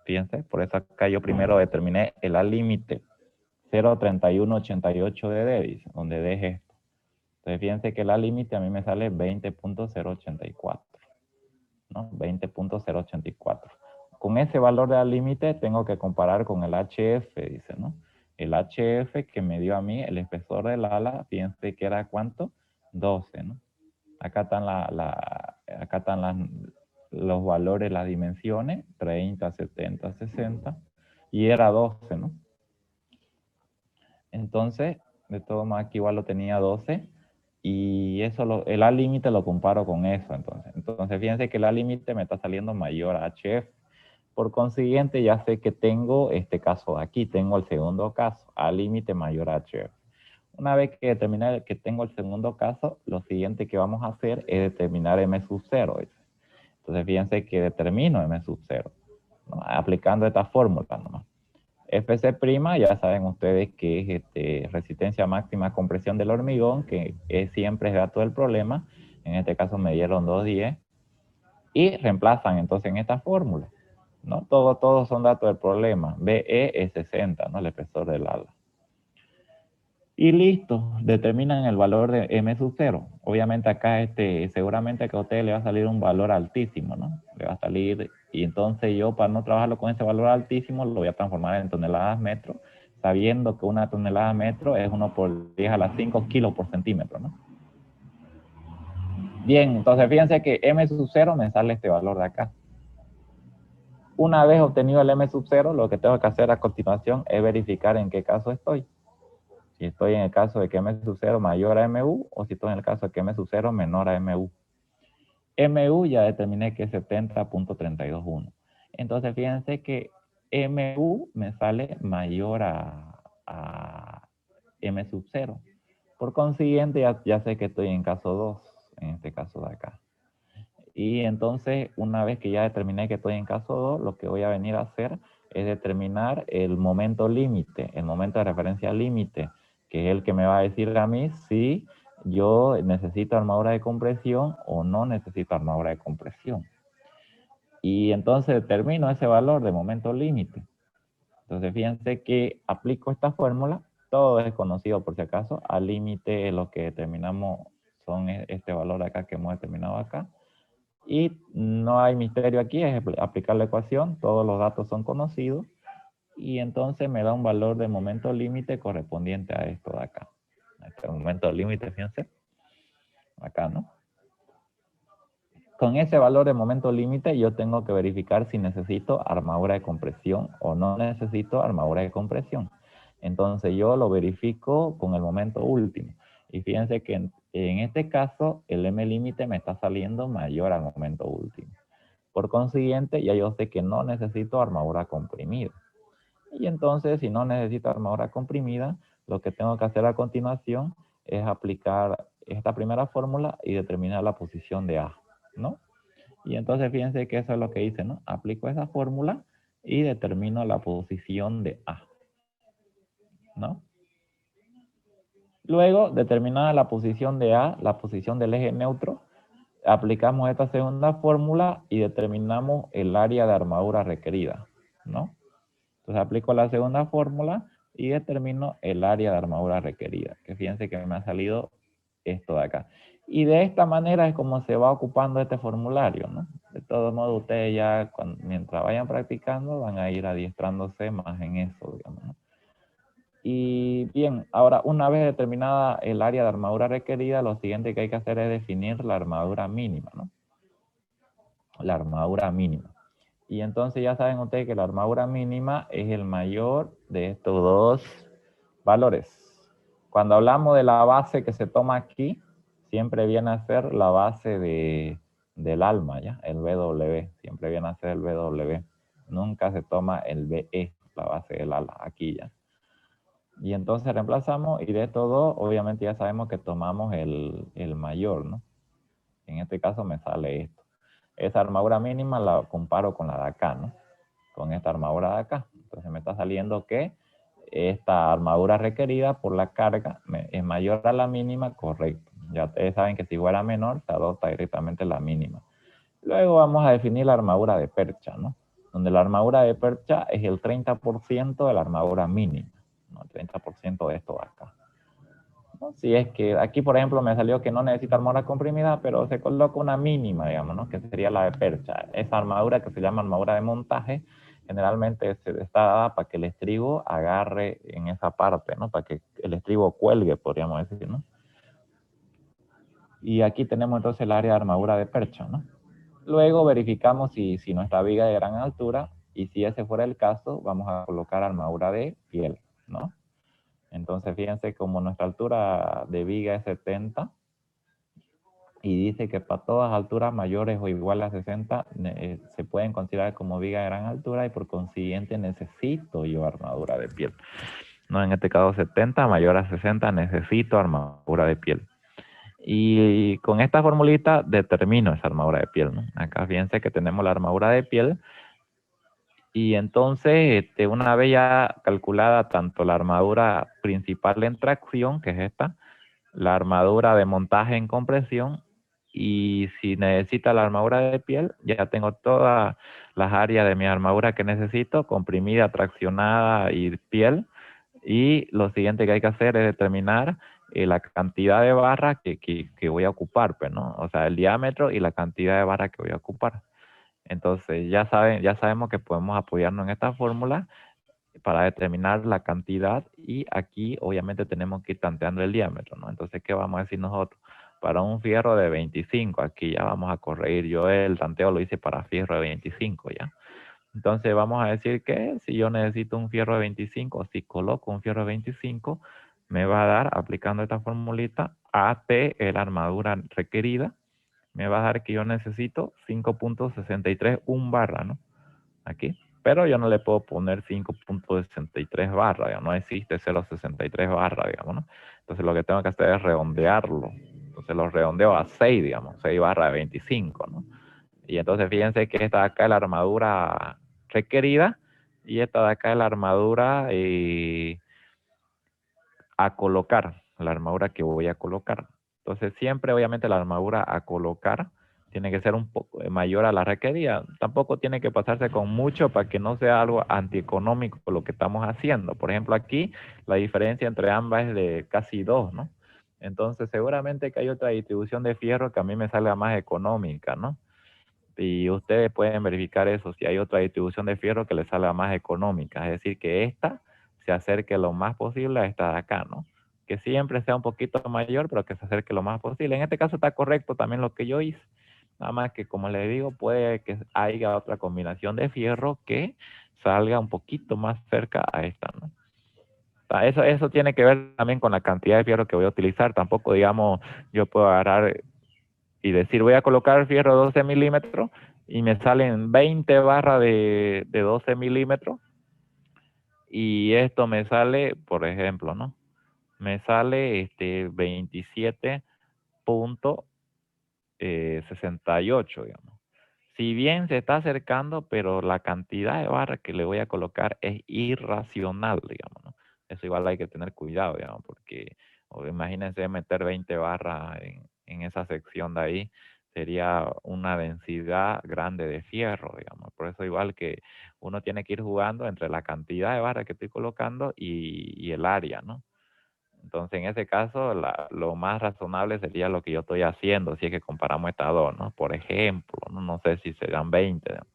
Fíjense, por eso acá yo primero determiné el A límite. 0.3188 de D, donde deje esto. Entonces fíjense que la límite a mí me sale 20.084, ¿no? 20.084. Con ese valor de la límite tengo que comparar con el HF, dice, ¿no? El HF que me dio a mí el espesor del ala, fíjense que era ¿cuánto? 12, ¿no? Acá están, acá están los valores, las dimensiones, 30, 70, 60, y era 12, ¿no? Entonces, de todo modo aquí igual lo tenía 12 y eso el A límite lo comparo con eso. Entonces fíjense que el A límite me está saliendo mayor a HF. Por consiguiente, ya sé que tengo este caso de aquí, tengo el segundo caso, A límite mayor a HF. Una vez que determiné que tengo el segundo caso, lo siguiente que vamos a hacer es determinar M sub 0. Entonces fíjense que determino M sub 0, ¿no? Aplicando esta fórmula nomás. FC', ya saben ustedes que es resistencia máxima a compresión del hormigón, que siempre es dato del problema. En este caso me dieron 210. Y reemplazan entonces en esta fórmula, ¿no? Todos son datos del problema. BE es 60, ¿no? El espesor del ala. Y listo, determinan el valor de M sub 0. Obviamente acá seguramente que a usted le va a salir un valor altísimo, ¿no? Le va a salir, y entonces yo para no trabajarlo con ese valor altísimo, lo voy a transformar en toneladas metro, sabiendo que una tonelada metro es 1 por 10 a la 5 kilos por centímetro, ¿no? Bien, entonces fíjense que M sub 0 me sale este valor de acá. Una vez obtenido el M sub 0, lo que tengo que hacer a continuación es verificar en qué caso estoy. Si estoy en el caso de que M sub 0 mayor a MU o si estoy en el caso de que M sub 0 menor a MU. MU ya determiné que es 70.321. Entonces fíjense que MU me sale mayor a M sub 0. Por consiguiente ya sé que estoy en caso 2, en este caso de acá. Y entonces, una vez que ya determiné que estoy en caso 2, lo que voy a venir a hacer es determinar el momento límite, el momento de referencia límite, que es el que me va a decir a mí si yo necesito armadura de compresión o no necesito armadura de compresión. Y entonces determino ese valor de momento límite. Entonces, fíjense que aplico esta fórmula, todo es conocido por si acaso, al límite lo que determinamos son este valor acá que hemos determinado acá. Y no hay misterio aquí, es aplicar la ecuación, todos los datos son conocidos, y entonces me da un valor de momento límite correspondiente a esto de acá. Este momento límite, fíjense, acá, ¿no? Con ese valor de momento límite yo tengo que verificar si necesito armadura de compresión o no necesito armadura de compresión. Entonces yo lo verifico con el momento último. Y fíjense que en este caso el M límite me está saliendo mayor al momento último. Por consiguiente, ya yo sé que no necesito armadura comprimida. Y entonces, si no necesito armadura comprimida, lo que tengo que hacer a continuación es aplicar esta primera fórmula y determinar la posición de A, ¿no? Y entonces fíjense que eso es lo que hice, ¿no? Aplico esa fórmula y determino la posición de A, ¿no? Luego, determinada la posición de A, la posición del eje neutro, aplicamos esta segunda fórmula y determinamos el área de armadura requerida, ¿no? Entonces aplico la segunda fórmula y determino el área de armadura requerida, que fíjense que me ha salido esto de acá. Y de esta manera es como se va ocupando este formulario, ¿no? De todo modo, ustedes ya, mientras vayan practicando, van a ir adiestrándose más en eso, digamos, ¿no? Y bien, ahora una vez determinada el área de armadura requerida, lo siguiente que hay que hacer es definir la armadura mínima, ¿no? La armadura mínima. Y entonces ya saben ustedes que la armadura mínima es el mayor de estos dos valores. Cuando hablamos de la base que se toma aquí, siempre viene a ser la base del alma, ¿ya? El BW, siempre viene a ser el BW. Nunca se toma el BE, la base del ala, aquí ya. Y entonces reemplazamos, y de estos dos, obviamente ya sabemos que tomamos el mayor, ¿no? En este caso me sale esto. Esa armadura mínima la comparo con la de acá, ¿no? Con esta armadura de acá. Entonces me está saliendo que esta armadura requerida por la carga es mayor a la mínima, correcto. Ya ustedes saben que si fuera menor, se adopta directamente la mínima. Luego vamos a definir la armadura de percha, ¿no? Donde la armadura de percha es el 30% de la armadura mínima, ¿no? El 30% de esto de acá. ¿No? Si es que aquí, por ejemplo, me salió que no necesita armadura comprimida, pero se coloca una mínima, digamos, ¿no? Que sería la de percha. Esa armadura que se llama armadura de montaje, generalmente está dada para que el estribo agarre en esa parte, ¿no? Para que el estribo cuelgue, podríamos decir, ¿no? Y aquí tenemos entonces el área de armadura de percha, ¿no? Luego verificamos si nuestra viga es de gran altura, y si ese fuera el caso, vamos a colocar armadura de piel, ¿no? Entonces, fíjense como nuestra altura de viga es 70 y dice que para todas alturas mayores o iguales a 60 se pueden considerar como viga de gran altura y por consiguiente necesito yo armadura de piel. No, en este caso 70 mayor a 60 necesito armadura de piel. Y con esta formulita determino esa armadura de piel, ¿no? Acá fíjense que tenemos la armadura de piel Y entonces, una vez ya calculada tanto la armadura principal en tracción, que es esta, la armadura de montaje en compresión, y si necesita la armadura de piel, ya tengo todas las áreas de mi armadura que necesito, comprimida, traccionada y piel. Y lo siguiente que hay que hacer es determinar la cantidad de barras que voy a ocupar, pues, ¿no? O sea, el diámetro y la cantidad de barras que voy a ocupar. Entonces, ya sabemos que podemos apoyarnos en esta fórmula para determinar la cantidad y aquí obviamente tenemos que ir tanteando el diámetro, ¿no? Entonces, ¿qué vamos a decir nosotros? Para un fierro de 25, aquí ya vamos a corregir. Yo el tanteo lo hice para fierro de 25, ¿ya? Entonces, vamos a decir que si yo necesito un fierro de 25, si coloco un fierro de 25, me va a dar, aplicando esta formulita, AT, la armadura requerida, me va a dar que yo necesito 5.63 un barra, ¿no? Aquí. Pero yo no le puedo poner 5.63 barra, digamos, no existe 0.63 barra, digamos, ¿no? Entonces lo que tengo que hacer es redondearlo. Entonces lo redondeo a 6, digamos, 6 barra de 25, ¿no? Y entonces fíjense que esta de acá es la armadura requerida y esta de acá es la armadura a colocar, la armadura que voy a colocar. Entonces siempre obviamente la armadura a colocar tiene que ser un poco mayor a la requerida. Tampoco tiene que pasarse con mucho para que no sea algo antieconómico lo que estamos haciendo. Por ejemplo, aquí la diferencia entre ambas es de casi 2, ¿no? Entonces seguramente que hay otra distribución de fierro que a mí me salga más económica, ¿no? Y ustedes pueden verificar eso, si hay otra distribución de fierro que les salga más económica. Es decir, que esta se acerque lo más posible a esta de acá, ¿no? Que siempre sea un poquito mayor, pero que se acerque lo más posible. En este caso está correcto también lo que yo hice. Nada más que, como les digo, puede que haya otra combinación de fierro que salga un poquito más cerca a esta, ¿no? Eso tiene que ver también con la cantidad de fierro que voy a utilizar. Tampoco, digamos, yo puedo agarrar y decir, voy a colocar fierro 12 milímetros y me salen 20 barras de 12 milímetros y esto me sale, por ejemplo, ¿no? Me sale 27.68, digamos. Si bien se está acercando, pero la cantidad de barras que le voy a colocar es irracional, digamos, ¿no? Eso igual hay que tener cuidado, digamos, porque imagínense meter 20 barras en esa sección de ahí, sería una densidad grande de fierro, digamos. Por eso igual que uno tiene que ir jugando entre la cantidad de barras que estoy colocando y el área, ¿no? Entonces, en ese caso, lo más razonable sería lo que yo estoy haciendo, si es que comparamos estas dos, ¿no? Por ejemplo, no sé si serán 20, ¿no?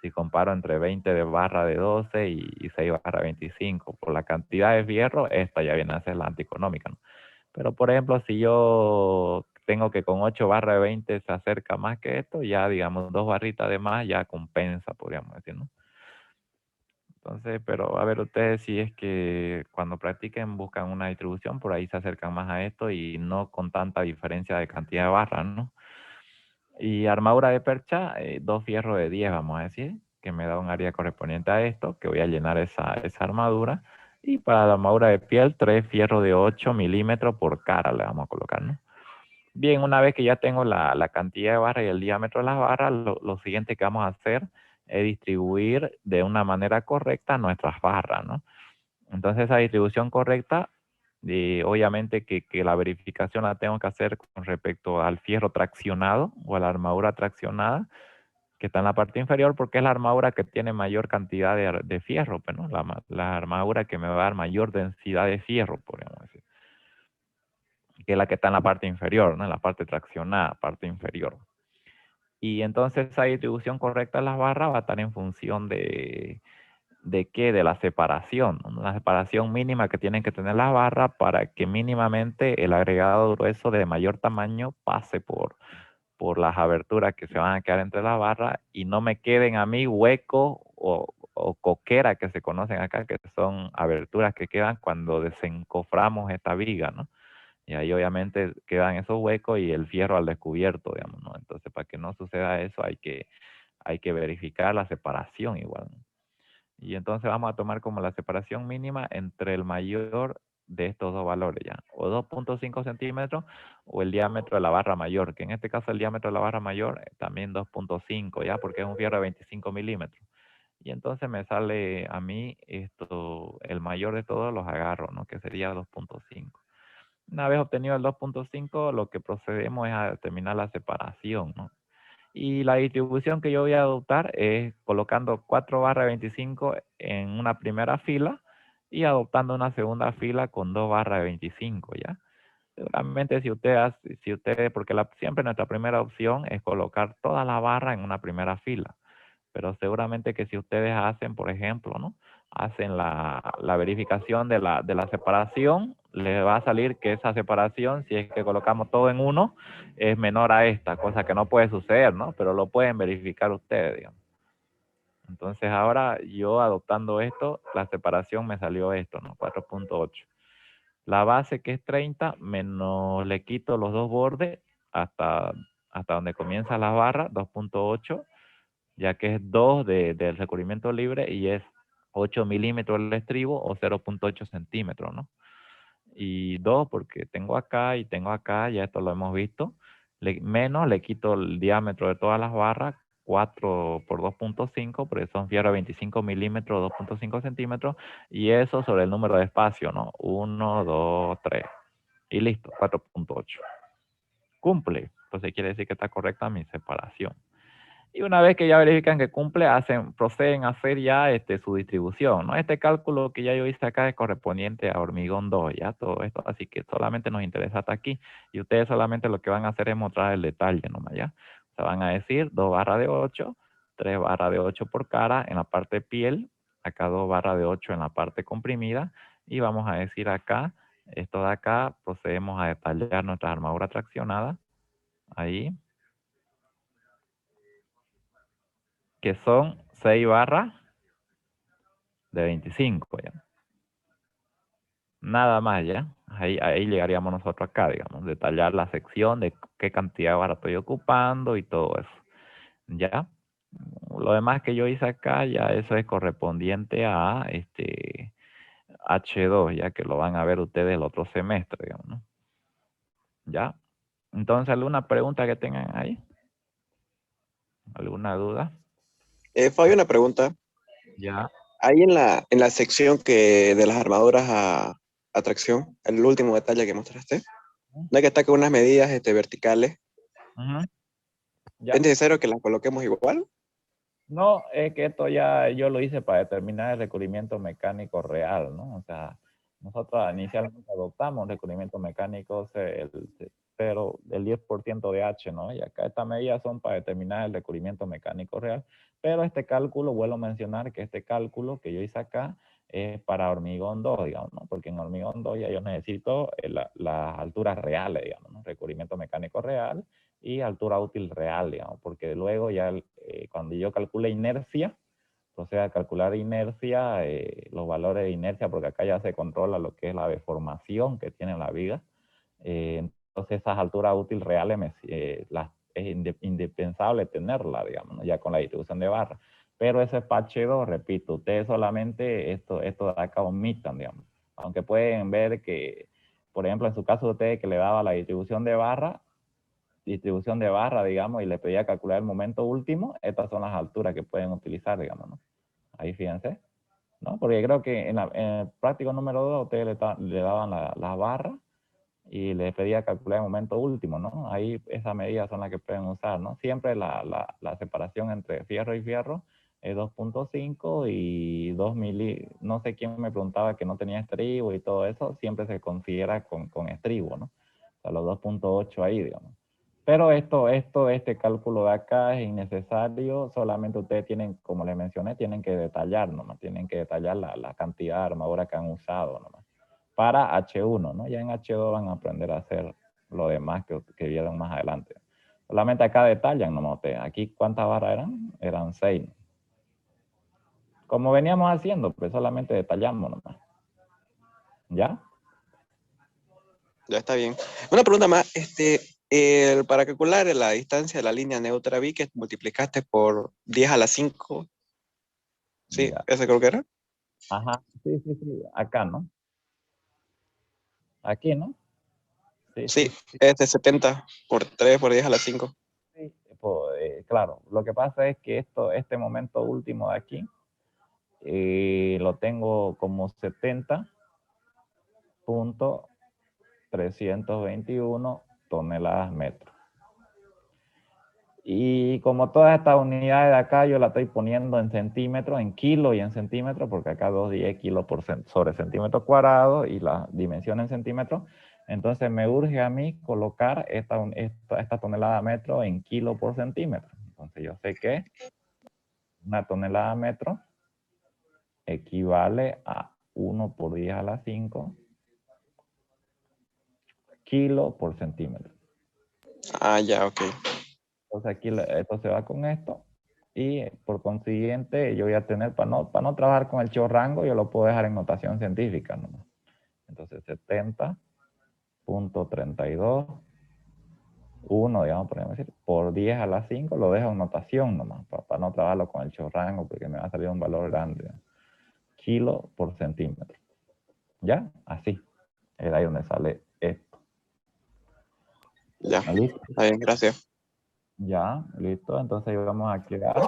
Si comparo entre 20 de barra de 12 y 6 barra 25, por la cantidad de fierro, esta ya viene a ser la antieconómica, ¿no? Pero, por ejemplo, si yo tengo que con 8 barra de 20 se acerca más que esto, ya, digamos, 2 barritas de más ya compensa, podríamos decir, ¿no? Entonces, pero a ver ustedes si es que cuando practiquen buscan una distribución, por ahí se acercan más a esto y no con tanta diferencia de cantidad de barras, ¿no? Y armadura de percha, 2 fierros de 10, vamos a decir, que me da un área correspondiente a esto, que voy a llenar esa armadura. Y para la armadura de piel, 3 fierros de 8 milímetros por cara le vamos a colocar, ¿no? Bien, una vez que ya tengo la cantidad de barras y el diámetro de las barras, lo siguiente que vamos a hacer es distribuir de una manera correcta nuestras barras, ¿no? Entonces esa distribución correcta, obviamente que la verificación la tengo que hacer con respecto al fierro traccionado o a la armadura traccionada, que está en la parte inferior, porque es la armadura que tiene mayor cantidad de fierro, pues, ¿no? La armadura que me va a dar mayor densidad de fierro, podríamos decir, que es la que está en la parte inferior, ¿no? En la parte traccionada, parte inferior. Y entonces esa distribución correcta de las barras va a estar en función ¿de qué? De la separación, ¿no? La separación mínima que tienen que tener las barras para que mínimamente el agregado grueso de mayor tamaño pase por las aberturas que se van a quedar entre las barras y no me queden a mí huecos o coqueras que se conocen acá, que son aberturas que quedan cuando desencoframos esta viga, ¿no? Y ahí obviamente quedan esos huecos y el fierro al descubierto, digamos, ¿no? Entonces, para que no suceda eso, hay que verificar la separación igual, ¿no? Y entonces vamos a tomar como la separación mínima entre el mayor de estos dos valores ya, o 2.5 centímetros o el diámetro de la barra mayor, que en este caso el diámetro de la barra mayor también 2.5 ya, porque es un fierro de 25 milímetros. y entonces me sale a mí esto, el mayor de todos los agarro, ¿no? Que sería 2.5. Una vez obtenido el 2.5, lo que procedemos es a determinar la separación, ¿no? Y la distribución que yo voy a adoptar es colocando 4 barras de 25 en una primera fila y adoptando una segunda fila con 2 barras de 25, ¿ya? Seguramente si usted, porque siempre nuestra primera opción es colocar toda la barra en una primera fila, pero seguramente que si ustedes hacen, por ejemplo, ¿no? Hacen la verificación de la separación, les va a salir que esa separación, si es que colocamos todo en uno, es menor a esta, cosa que no puede suceder, ¿no? Pero lo pueden verificar ustedes, digamos. Entonces ahora yo adoptando esto, la separación me salió esto, ¿no? 4.8. La base que es 30, menos le quito los dos bordes hasta, hasta donde comienza la barra, 2.8, ya que es 2 del recubrimiento libre y es 8 milímetros el estribo o 0.8 centímetros, ¿no? Y 2 porque tengo acá, ya esto lo hemos visto, menos le quito el diámetro de todas las barras, 4 por 2.5, porque son fierro 25 milímetros, 2.5 centímetros, y eso sobre el número de espacio, ¿no? 1, 2, 3. Y listo, 4.8. Cumple. Entonces quiere decir que está correcta mi separación. Y una vez que ya verifican que cumple, proceden a hacer ya su distribución, ¿no? Este cálculo que ya yo hice acá es correspondiente a hormigón 2, ya todo esto, así que solamente nos interesa hasta aquí. Y ustedes solamente lo que van a hacer es mostrar el detalle nomás, ¿ya? O sea, van a decir 2 barras de 8, 3 barras de 8 por cara en la parte piel, acá 2 barras de 8 en la parte comprimida, y vamos a decir acá, esto de acá, procedemos a detallar nuestra armadura traccionada, ahí, que son 6 barras de 25, ¿ya? Nada más, ¿ya? Ahí llegaríamos nosotros acá, digamos, detallar la sección de qué cantidad de barra estoy ocupando y todo eso, ¿ya? Lo demás que yo hice acá, ya eso es correspondiente a H2, ya que lo van a ver ustedes el otro semestre, digamos, ¿no? ¿Ya? Entonces, ¿alguna pregunta que tengan ahí? ¿Alguna duda? Fabio, una pregunta. Ya. Ahí en la sección que de las armaduras a tracción, el último detalle que mostraste, no hay que estar con unas medidas verticales. Ujú. Ya. ¿Es necesario que las coloquemos igual? No, es que esto ya yo lo hice para determinar el recubrimiento mecánico real, ¿no? O sea, nosotros inicialmente adoptamos recubrimiento mecánico pero del 10% de H, ¿no? Y acá estas medidas son para determinar el recubrimiento mecánico real, pero este cálculo, vuelvo a mencionar que este cálculo que yo hice acá es para hormigón 2, digamos, ¿no? Porque en hormigón 2 ya yo necesito las alturas reales, digamos, ¿no? Recubrimiento mecánico real y altura útil real, digamos, porque luego ya cuando yo calcule inercia, proceda a calcular inercia, los valores de inercia, porque acá ya se controla lo que es la deformación que tiene la viga. Entonces esas alturas útiles reales es indispensable tenerla, digamos, ¿no? Ya con la distribución de barras. Pero ese es para H2, repito, ustedes solamente esto de acá omitan, digamos. Aunque pueden ver que, por ejemplo, en su caso de ustedes que le daba la distribución de barra, digamos, y le pedía calcular el momento último, estas son las alturas que pueden utilizar, digamos, ¿no? Ahí fíjense, ¿no? Porque creo que en el práctico número 2 ustedes le daban la barra y le pedía calcular el momento último, ¿no? Ahí esas medidas son las que pueden usar, ¿no? Siempre la separación entre fierro y fierro es 2.5 y 2 no sé quién me preguntaba que no tenía estribo y todo eso, siempre se considera con estribo, ¿no? O sea, los 2.8 ahí, digamos. Pero este cálculo de acá es innecesario, solamente ustedes tienen, como les mencioné, tienen que detallar nomás, tienen que detallar la cantidad de armadura que han usado nomás. Para H1, ¿no? Ya en H2 van a aprender a hacer lo demás que vieron más adelante. Solamente acá detallan nomás ustedes. Aquí, ¿cuántas barras eran? Eran 6. Como veníamos haciendo, pues solamente detallamos nomás. ¿Ya? Ya está bien. Una pregunta más. Para calcular la distancia de la línea neutra, vi que multiplicaste por 10 a la 5. Sí, Ya. ese creo que era. Ajá. Sí, sí, sí. Acá, ¿no? Aquí, ¿no? Sí, Sí, sí, sí. es de 70 por 3 por 10 a la 5. Sí, claro, lo que pasa es que este momento último de aquí lo tengo como 70.321 toneladas metro. Y como todas estas unidades de acá, yo la estoy poniendo en centímetros, en kilo y en centímetros, porque acá 210 kilos sobre centímetro cuadrado y la dimensión en centímetros. Entonces me urge a mí colocar esta tonelada metro en kilo por centímetro. Entonces yo sé que una tonelada metro equivale a 1 por 10 a la 5 kilo por centímetro. Ah, ya, ok. Entonces aquí esto se va con esto y por consiguiente yo voy a tener, para no trabajar con el chorrango, yo lo puedo dejar en notación científica nomás. Entonces 70.32, 1, digamos, podemos decir, por 10 a la 5 lo dejo en notación nomás, para no trabajarlo con el chorrango porque me va a salir un valor grande. Kilo por centímetro. ¿Ya? Así. Es ahí donde sale esto. Ya. ¿Listo? Está bien, gracias. Ya, listo. Entonces ahí vamos a quedar.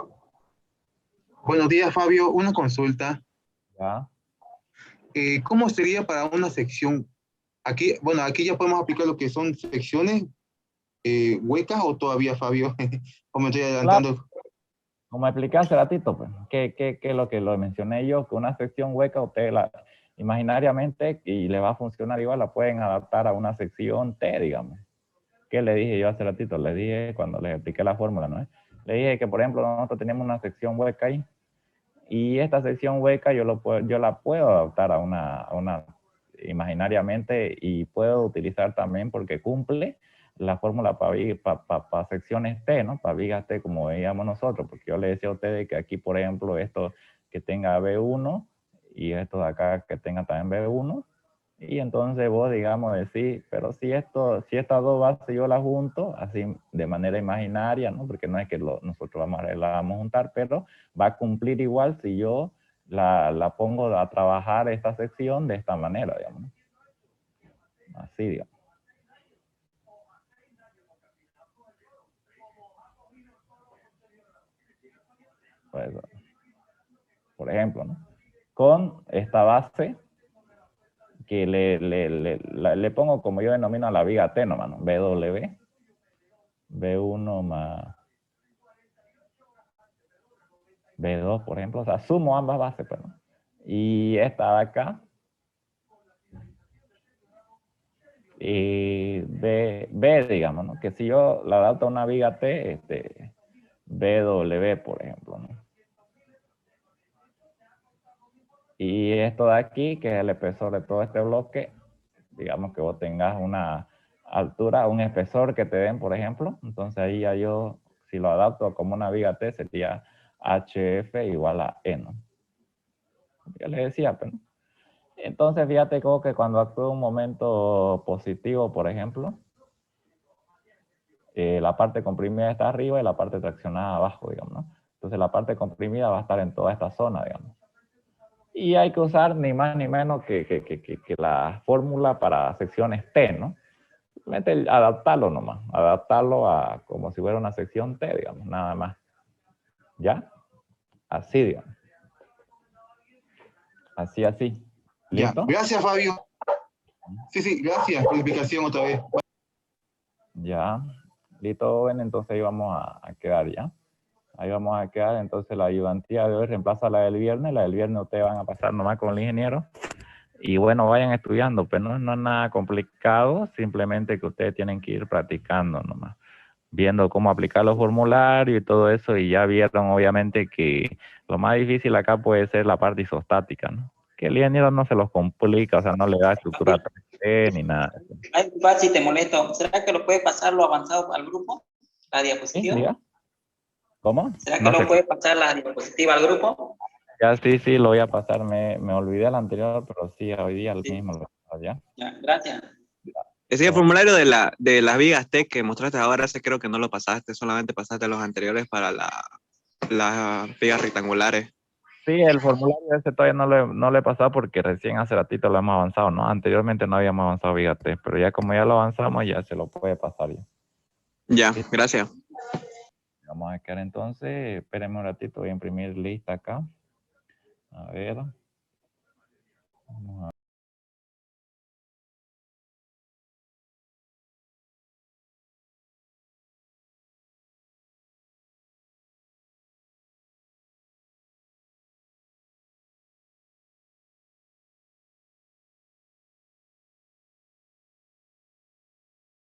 Buenos días, Fabio. Una consulta. Ya. ¿Cómo sería para una sección? Aquí, bueno, aquí ya podemos aplicar lo que son secciones huecas o todavía, Fabio, o me estoy adelantando. Como expliqué hace ratito, pues, que lo que lo mencioné yo, que una sección hueca usted la imaginariamente y le va a funcionar igual, la pueden adaptar a una sección T, digamos. ¿Qué le dije yo hace ratito? Le dije cuando les expliqué la fórmula, ¿no? Le dije que, por ejemplo, nosotros tenemos una sección hueca ahí y esta sección hueca yo la puedo adaptar a una imaginariamente y puedo utilizar también porque cumple la fórmula para secciones T, ¿no? Para vigas T, como veíamos nosotros, porque yo le decía a ustedes que aquí, por ejemplo, esto que tenga B1 y esto de acá que tenga también B1, y entonces vos, digamos, decís, pero si estas dos bases yo las junto, así de manera imaginaria, ¿no? Porque no es que nosotros la vamos a juntar, pero va a cumplir igual si yo la pongo a trabajar esta sección de esta manera, digamos, ¿no? Así, digamos. Pues, por ejemplo, ¿no? Con esta base que le pongo como yo denomino a la viga T nomás, ¿no? BW, B1 más B2, por ejemplo, o sea, sumo ambas bases, pues, ¿no? Y esta de acá, y B, digamos, ¿no? Que si yo la adapto a una viga T, BW, por ejemplo, ¿no? Y esto de aquí, que es el espesor de todo este bloque, digamos que vos tengas una altura, un espesor que te den, por ejemplo, entonces ahí ya yo, si lo adapto como una viga T, sería HF igual a E, ¿no? Ya les decía, pero ¿no? Entonces, fíjate como que cuando actúa un momento positivo, por ejemplo, la parte comprimida está arriba y la parte traccionada abajo, digamos, ¿no? Entonces, la parte comprimida va a estar en toda esta zona, digamos. Y hay que usar ni más ni menos que la fórmula para secciones T, ¿no? Simplemente adaptarlo nomás, adaptarlo a como si fuera una sección T, digamos, nada más. ¿Ya? Así, digamos. Así, así. Ya, ¿Listo? gracias, Fabio. Sí, gracias por la explicación otra vez. Ya. Listo, ven, entonces ahí vamos a quedar ya. Ahí vamos a quedar, entonces la ayudantía de hoy reemplaza la del viernes. La del viernes ustedes van a pasar nomás con el ingeniero. Y bueno, vayan estudiando, pero no es nada complicado, simplemente que ustedes tienen que ir practicando nomás, viendo cómo aplicar los formularios y todo eso, y ya vieron obviamente que lo más difícil acá puede ser la parte isostática, ¿no? Que el ingeniero no se los complica, o sea, no le da estructura 3D ni nada. Ay, papá, si te molesto, ¿será que lo puede pasar lo avanzado al grupo? ¿La ¿Sí? diapositiva? ¿Diga? ¿Cómo? ¿Será que No lo sé. puede pasar la diapositiva al grupo? Ya sí, lo voy a pasar, me olvidé el anterior, pero sí, hoy día el Sí. mismo lo voy a pasar, ¿ya? Ya, gracias. Ese formulario de las vigas T que mostraste ahora, ese creo que no lo pasaste, solamente pasaste los anteriores para las vigas rectangulares. Sí, el formulario ese todavía no lo he pasado porque recién hace ratito lo hemos avanzado, ¿no? Anteriormente no habíamos avanzado fíjate, pero ya como ya lo avanzamos, ya se lo puede pasar ya. Ya, gracias. Vamos a quedar entonces, espérenme un ratito, voy a imprimir lista acá. A ver. Vamos a